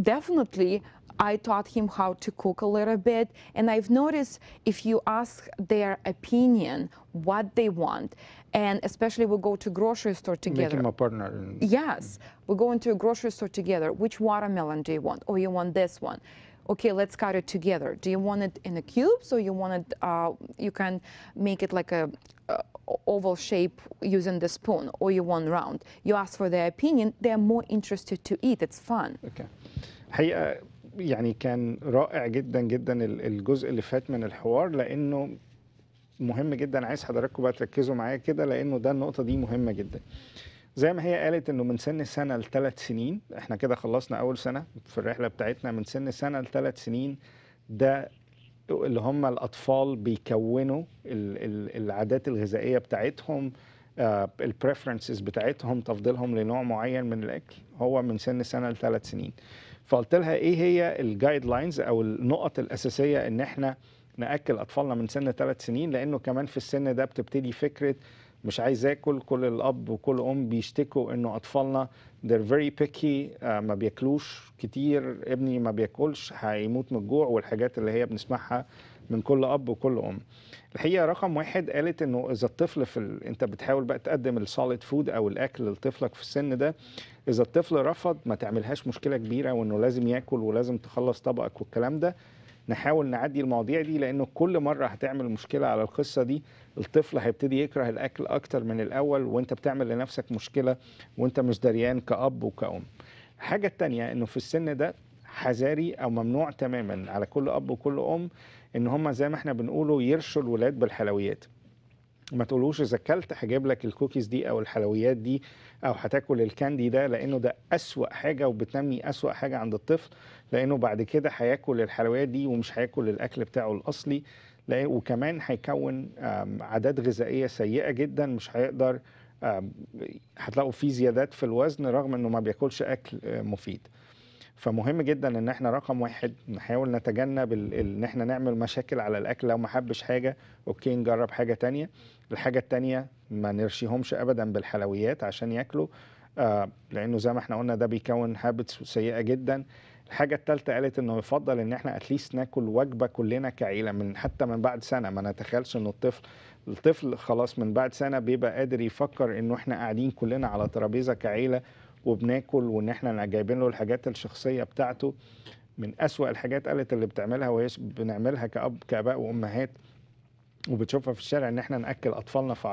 Definitely, I taught him how to cook a little bit, and I've noticed if you ask their opinion, what they want, and especially we go to grocery store together. Make him a partner. Yes, we go into a grocery store together. Which watermelon do you want? Oh, you want this one. Okay, let's cut it together. Do you want it in a cubes, or you want it? You can make it like a oval shape using the spoon, or you want round. You ask for their opinion. They are more interested to eat. It's fun. Okay. حقيقة يعني كان رائع جدا جدا الجزء اللي فات من الحوار، لأنه مهم جدا. عايز حضراتكم بقى تركزوا معايا كده، لأنه ده النقطة دي مهمة جدا. زي ما هي قالت انه من سن سنة ل3 سنين، احنا كده خلصنا اول سنة في الرحلة بتاعتنا. من سن سنة ل3 سنين ده اللي هم الاطفال بيكونوا العادات الغذائية بتاعتهم، البريفرنسز بتاعتهم، تفضيلهم لنوع معين من الاكل، هو من سن سنة ل3 سنين. فقلت لها ايه هي الجايد لاينز او النقط الاساسية ان احنا ناكل اطفالنا من سن 3 سنين، لانه كمان في السن ده بتبتدي فكرة مش عايز اكل. كل الاب وكل ام بيشتكوا انه اطفالنا they're very picky، ما بياكلوش كتير، ابني ما بياكلش هيموت من الجوع، والحاجات اللي هي بنسمعها من كل اب وكل ام. الحقيقه رقم واحد قالت انه اذا الطفل انت بتحاول بقى تقدم السوليد فود او الاكل لطفلك في السن ده، اذا الطفل رفض ما تعملهاش مشكله كبيره وانه لازم ياكل ولازم تخلص طبقك والكلام ده. نحاول نعدي المواضيع دي، لانه كل مره هتعمل مشكله على القصه دي الطفل هيبتدي يكره الاكل اكتر من الاول، وانت بتعمل لنفسك مشكله وانت مش دريان كأب وكأم. الحاجه الثانيه انه في السن ده حذاري او ممنوع تماما على كل اب وكل ام ان هم زي ما احنا بنقوله يرشوا الولاد بالحلويات. ما تقولوش اذا اكلت هجيب لك الكوكيز دي او الحلويات دي او هتاكل الكاندي ده، لانه ده اسوأ حاجه وبتنمي اسوأ حاجه عند الطفل، لانه بعد كده هياكل الحلويات دي ومش هياكل الاكل بتاعه الاصلي، وكمان هيكون عادات غذائيه سيئه جدا، مش هيقدر، هتلاقوا فيه زيادات في الوزن رغم انه ما بياكلش اكل مفيد. فمهم جدا ان احنا رقم واحد نحاول نتجنب ان احنا نعمل مشاكل على الاكل. لو ما حبش حاجه اوكي نجرب حاجه تانية. الحاجه التانية ما نرشيهمش ابدا بالحلويات عشان ياكلوا، لانه زي ما احنا قلنا ده بيكون هابتس سيئه جدا. الحاجه الثالثه قالت انه يفضل ان احنا اتليست ناكل وجبه كلنا كعيله حتى من بعد سنه. ما نتخيلش انه الطفل خلاص من بعد سنه بيبقى قادر يفكر انه احنا قاعدين كلنا على ترابيزه كعيله وبناكل، وان احنا جايبين له الحاجات الشخصيه بتاعته. من اسوأ الحاجات قالت اللي بتعملها وهي بنعملها كاباء وامهات وبتشوفها في الشارع، ان احنا ناكل اطفالنا في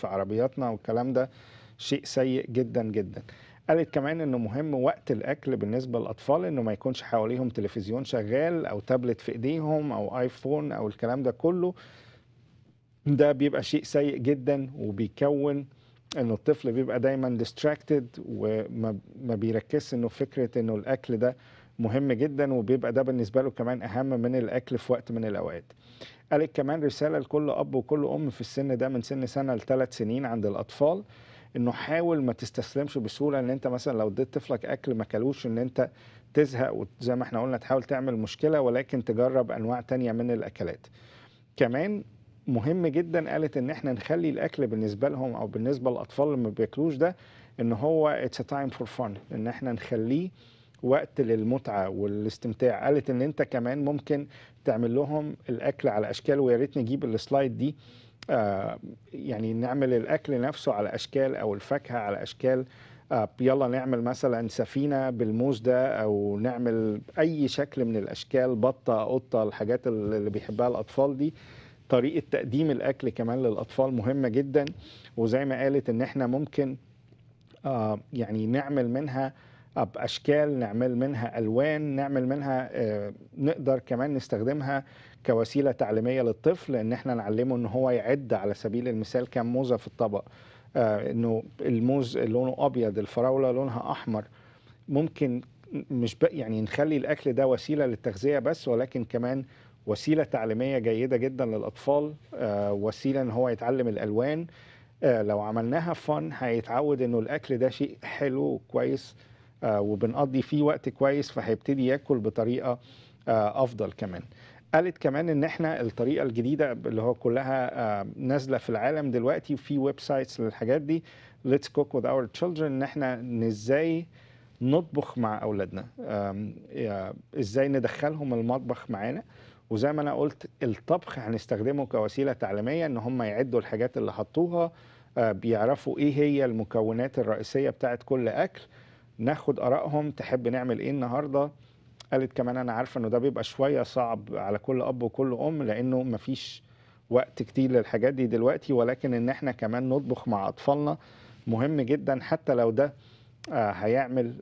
عربياتنا، والكلام ده شيء سيء جدا جدا. قالت كمان انه مهم وقت الاكل بالنسبه للاطفال انه ما يكونش حواليهم تلفزيون شغال او تابلت في ايديهم او ايفون او الكلام ده كله. ده بيبقى شيء سيء جدا وبيكون انه الطفل بيبقى دايما distracted وما بيركزش انه فكرة انه الاكل ده مهم جدا، وبيبقى ده بالنسبة له كمان اهم من الاكل في وقت من الاوقات. قالت كمان رسالة لكل اب وكل ام في السن ده من سن سنة ل3 سنين عند الاطفال، انه حاول ما تستسلمش بسهولة. ان انت مثلا لو اديت طفلك اكل ما كلوش ان انت تزهق وزي ما احنا قلنا تحاول تعمل مشكلة، ولكن تجرب انواع تانية من الاكلات. كمان مهم جدا قالت ان احنا نخلي الاكل بالنسبه لهم او بالنسبه للاطفال اللي ما بياكلوش ده ان هو it's a time for fun، ان احنا نخليه وقت للمتعه والاستمتاع. قالت ان انت كمان ممكن تعمل لهم الاكل على اشكال، ويا ريت نجيب السلايد دي، يعني نعمل الاكل نفسه على اشكال او الفاكهه على اشكال. يلا نعمل مثلا سفينه بالموز ده، او نعمل اي شكل من الاشكال، بطه قطه، الحاجات اللي بيحبها الاطفال دي. طريقة تقديم الأكل كمان للأطفال مهمة جدا، وزي ما قالت إن إحنا ممكن يعني نعمل منها بأشكال، نعمل منها ألوان، نعمل منها نقدر كمان نستخدمها كوسيلة تعليمية للطفل، إن إحنا نعلمه إن هو يعد على سبيل المثال كم موزة في الطبق، إنه الموز لونه أبيض، الفراولة لونها أحمر. ممكن مش يعني نخلي الأكل ده وسيلة للتغذية بس، ولكن كمان وسيلة تعليمية جيدة جدا للأطفال، وسيلة ان هو يتعلم الألوان، لو عملناها فن هيتعود انه الاكل ده شيء حلو وكويس، وبنقضي فيه وقت كويس، فهيبتدي ياكل بطريقه افضل كمان. قالت كمان ان احنا الطريقه الجديده اللي هو كلها نازله في العالم دلوقتي، وفي ويب سايتس للحاجات دي، Let's cook with our children، ان احنا ازاي نطبخ مع اولادنا، ازاي ندخلهم المطبخ معانا. وزي ما انا قلت الطبخ هنستخدمه كوسيله تعليميه، ان هم يعدوا الحاجات اللي حطوها، بيعرفوا ايه هي المكونات الرئيسيه بتاعت كل اكل، ناخد ارائهم تحب نعمل ايه النهارده. قالت كمان انا عارفه انه ده بيبقى شويه صعب على كل اب وكل ام، لانه مفيش وقت كتير للحاجات دي دلوقتي، ولكن ان احنا كمان نطبخ مع اطفالنا مهم جدا، حتى لو ده هيعمل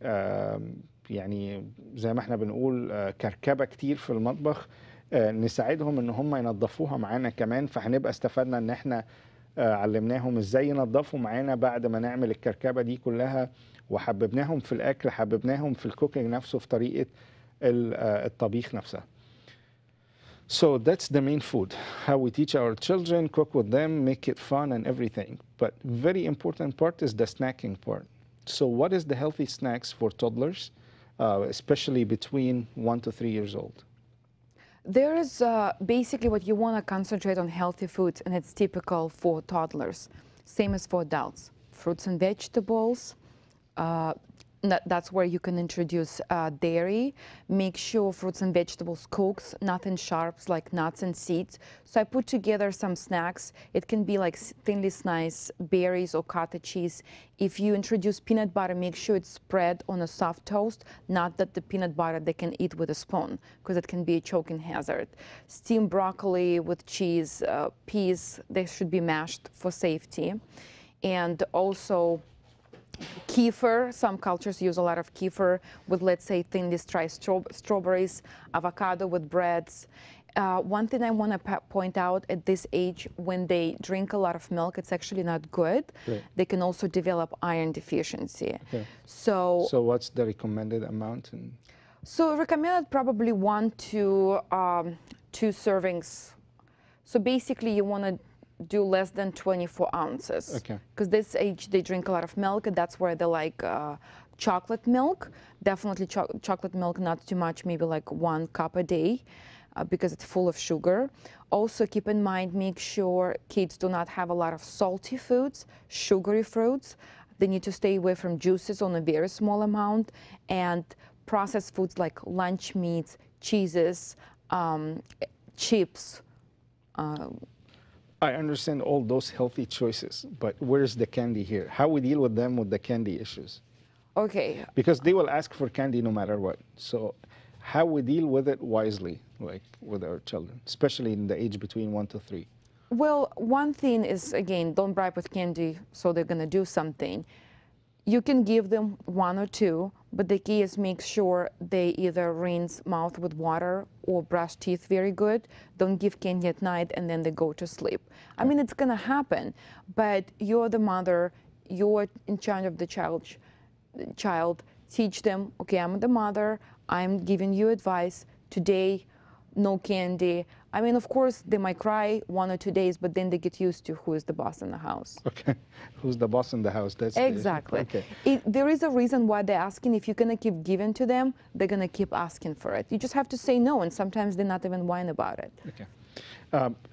يعني زي ما احنا بنقول كركبه كتير في المطبخ، نساعدهم ان هم ينظفوها معانا كمان، فهنبقى استفدنا ان احنا علمناهم ازاي ينظفوا معانا بعد ما نعمل الكركبه دي كلها، وحببناهم في الاكل، حببناهم في الكوكينج نفسه، في طريقه الطبيخ نفسها. So that's the main food. How we teach our children, cook with them, make it fun and everything. But very important part is the snacking part. So what is the healthy snacks for toddlers, especially between 1 to 3 years old? There is basically what you want to concentrate on healthy foods, and it's typical for toddlers. Same as for adults. Fruits and vegetables. That's where you can introduce dairy. Make sure fruits and vegetables cooked, nothing sharps like nuts and seeds. So I put together some snacks. It can be like thinly sliced berries or cottage cheese. If you introduce peanut butter, make sure it's spread on a soft toast, not that the peanut butter they can eat with a spoon, because it can be a choking hazard. Steamed broccoli with cheese, peas, they should be mashed for safety. And also kefir, some cultures use a lot of kefir with, let's say, thinly sliced strawberries, avocado with breads. One thing I want to point out at this age, when they drink a lot of milk, it's actually not good. Right. They can also develop iron deficiency. Okay. So what's the recommended amount? So recommended probably 1 to 2 servings. So basically you want to do less than 24 ounces. Okay. Because this age they drink a lot of milk, and that's where they like chocolate milk. Definitely chocolate milk, not too much, maybe like 1 cup a day, because it's full of sugar. Also keep in mind, make sure kids do not have a lot of salty foods, sugary fruits. They need to stay away from juices on a very small amount, and processed foods like lunch meats, cheeses, chips. I understand all those healthy choices, but where's the candy here? How we deal with them with the candy issues? Okay. Because they will ask for candy no matter what. So how we deal with it wisely, like with our children, especially in the age between 1 to 3? Well, one thing is, again, don't bribe with candy so they're going to do something. You can give them 1 or 2, but the key is make sure they either rinse mouth with water or brush teeth very good. Don't give candy at night and then they go to sleep. I mean, it's going to happen, but you're the mother, you're in charge of the child. Teach them, okay, I'm the mother, I'm giving you advice. Today, no candy. I mean, of course, they might cry 1 or 2 days, but then they get used to who is the boss in the house. Okay, who's the boss in the house? That's exactly. Okay. There is a reason why they're asking. If you're gonna keep giving to them, they're gonna keep asking for it. You just have to say no, and sometimes they're not even whine about it. Okay.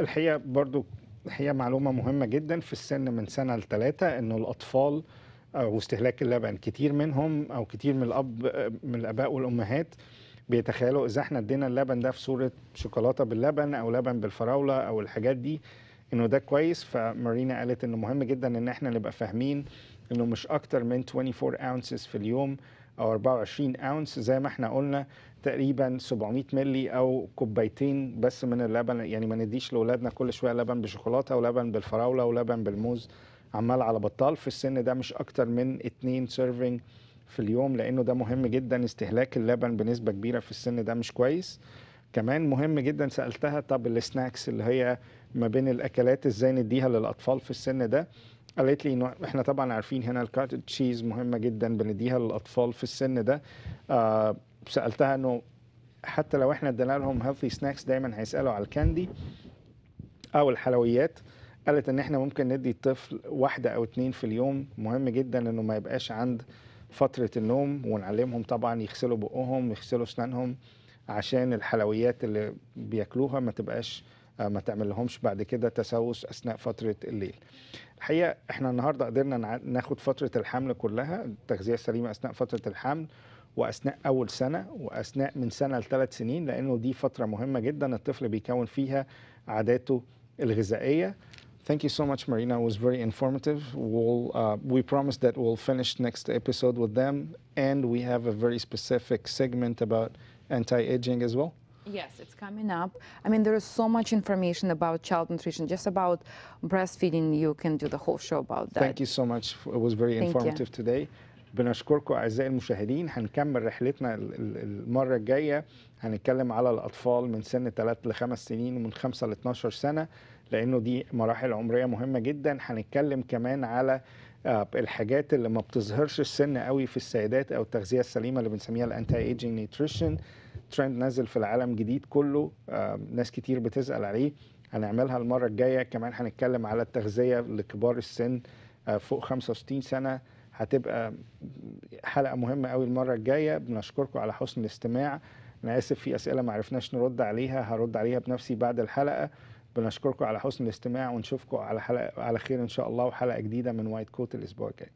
الحقيقة برضو معلومة مهمة جدا في السن من 1 ل 3 إنه الأطفال واستهلاك اللبن كتير منهم أو كتير من الآباء والأمهات بيتخيلوا إذا احنا ادينا اللبن ده في صورة شوكولاتة باللبن أو لبن بالفراولة أو الحاجات دي إنه ده كويس. فمارينا قالت إنه مهم جدا إن احنا نبقى فاهمين إنه مش أكتر من 24 ounces في اليوم أو 24 ounce زي ما احنا قلنا، تقريبا 700 ملي أو كوبايتين بس من اللبن. يعني ما نديش لأولادنا كل شوية لبن بشوكولاتة ولبن بالفراولة ولبن بالموز عمال على بطال. في السن ده مش أكتر من 2 serving في اليوم، لانه ده مهم جدا. استهلاك اللبن بنسبه كبيره في السن ده مش كويس. كمان مهم جدا سالتها طب السناكس اللي هي ما بين الاكلات ازاي نديها للاطفال في السن ده؟ قالت لي انه احنا طبعا عارفين هنا الكاتج تشيز مهمه جدا بنديها للاطفال في السن ده. سالتها انه حتى لو احنا ادينا لهم هيلثي سناكس دايما هيسالوا على الكاندي او الحلويات. قالت ان احنا ممكن ندي الطفل 1 أو 2 في اليوم. مهم جدا انه ما يبقاش عند فترة النوم، ونعلمهم طبعا يغسلوا بقهم يغسلوا اسنانهم عشان الحلويات اللي بياكلوها ما تبقاش ما تعمل لهمش بعد كده تسوس اثناء فترة الليل. الحقيقة احنا النهاردة قدرنا ناخد فترة الحمل كلها، التغذية السليمة اثناء فترة الحمل واثناء اول سنة واثناء من سنة ل3 سنين، لانه دي فترة مهمة جدا الطفل بيكون فيها عاداته الغذائية. Thank you so much, Marina. It was very informative. We promise that we'll finish next episode with them, and we have a very specific segment about anti-aging as well. Yes, it's coming up. I mean, there is so much information about child nutrition, just about breastfeeding. You can do the whole show about that. Thank you so much. It was very informative today. بنشكركم أعزائي المشاهدين. هنكمل رحلتنا المرة الجاية، هنتكلم على الأطفال من سن 3 ل 5 سنين ومن 5 ل 12 سنة، لأنه دي مراحل عمرية مهمة جدا. هنتكلم كمان على الحاجات اللي ما بتظهرش السن قوي في السيدات، أو التغذية السليمة اللي بنسميها الانتي ايجينج نيوتريشن. ترند نازل في العالم جديد كله، ناس كتير بتسأل عليه. هنعملها المرة الجاية. كمان هنتكلم على التغذية لكبار السن فوق 65 سنة. هتبقى حلقة مهمة قوي المرة الجاية. بنشكركم على حسن الاستماع. أنا آسف في أسئلة ما عرفناش نرد عليها، هرد عليها بنفسي بعد الحلقة. بنشكركم على حسن الاستماع، ونشوفكم على خير إن شاء الله، وحلقة جديدة من وايت كوت الأسبوع الجاي.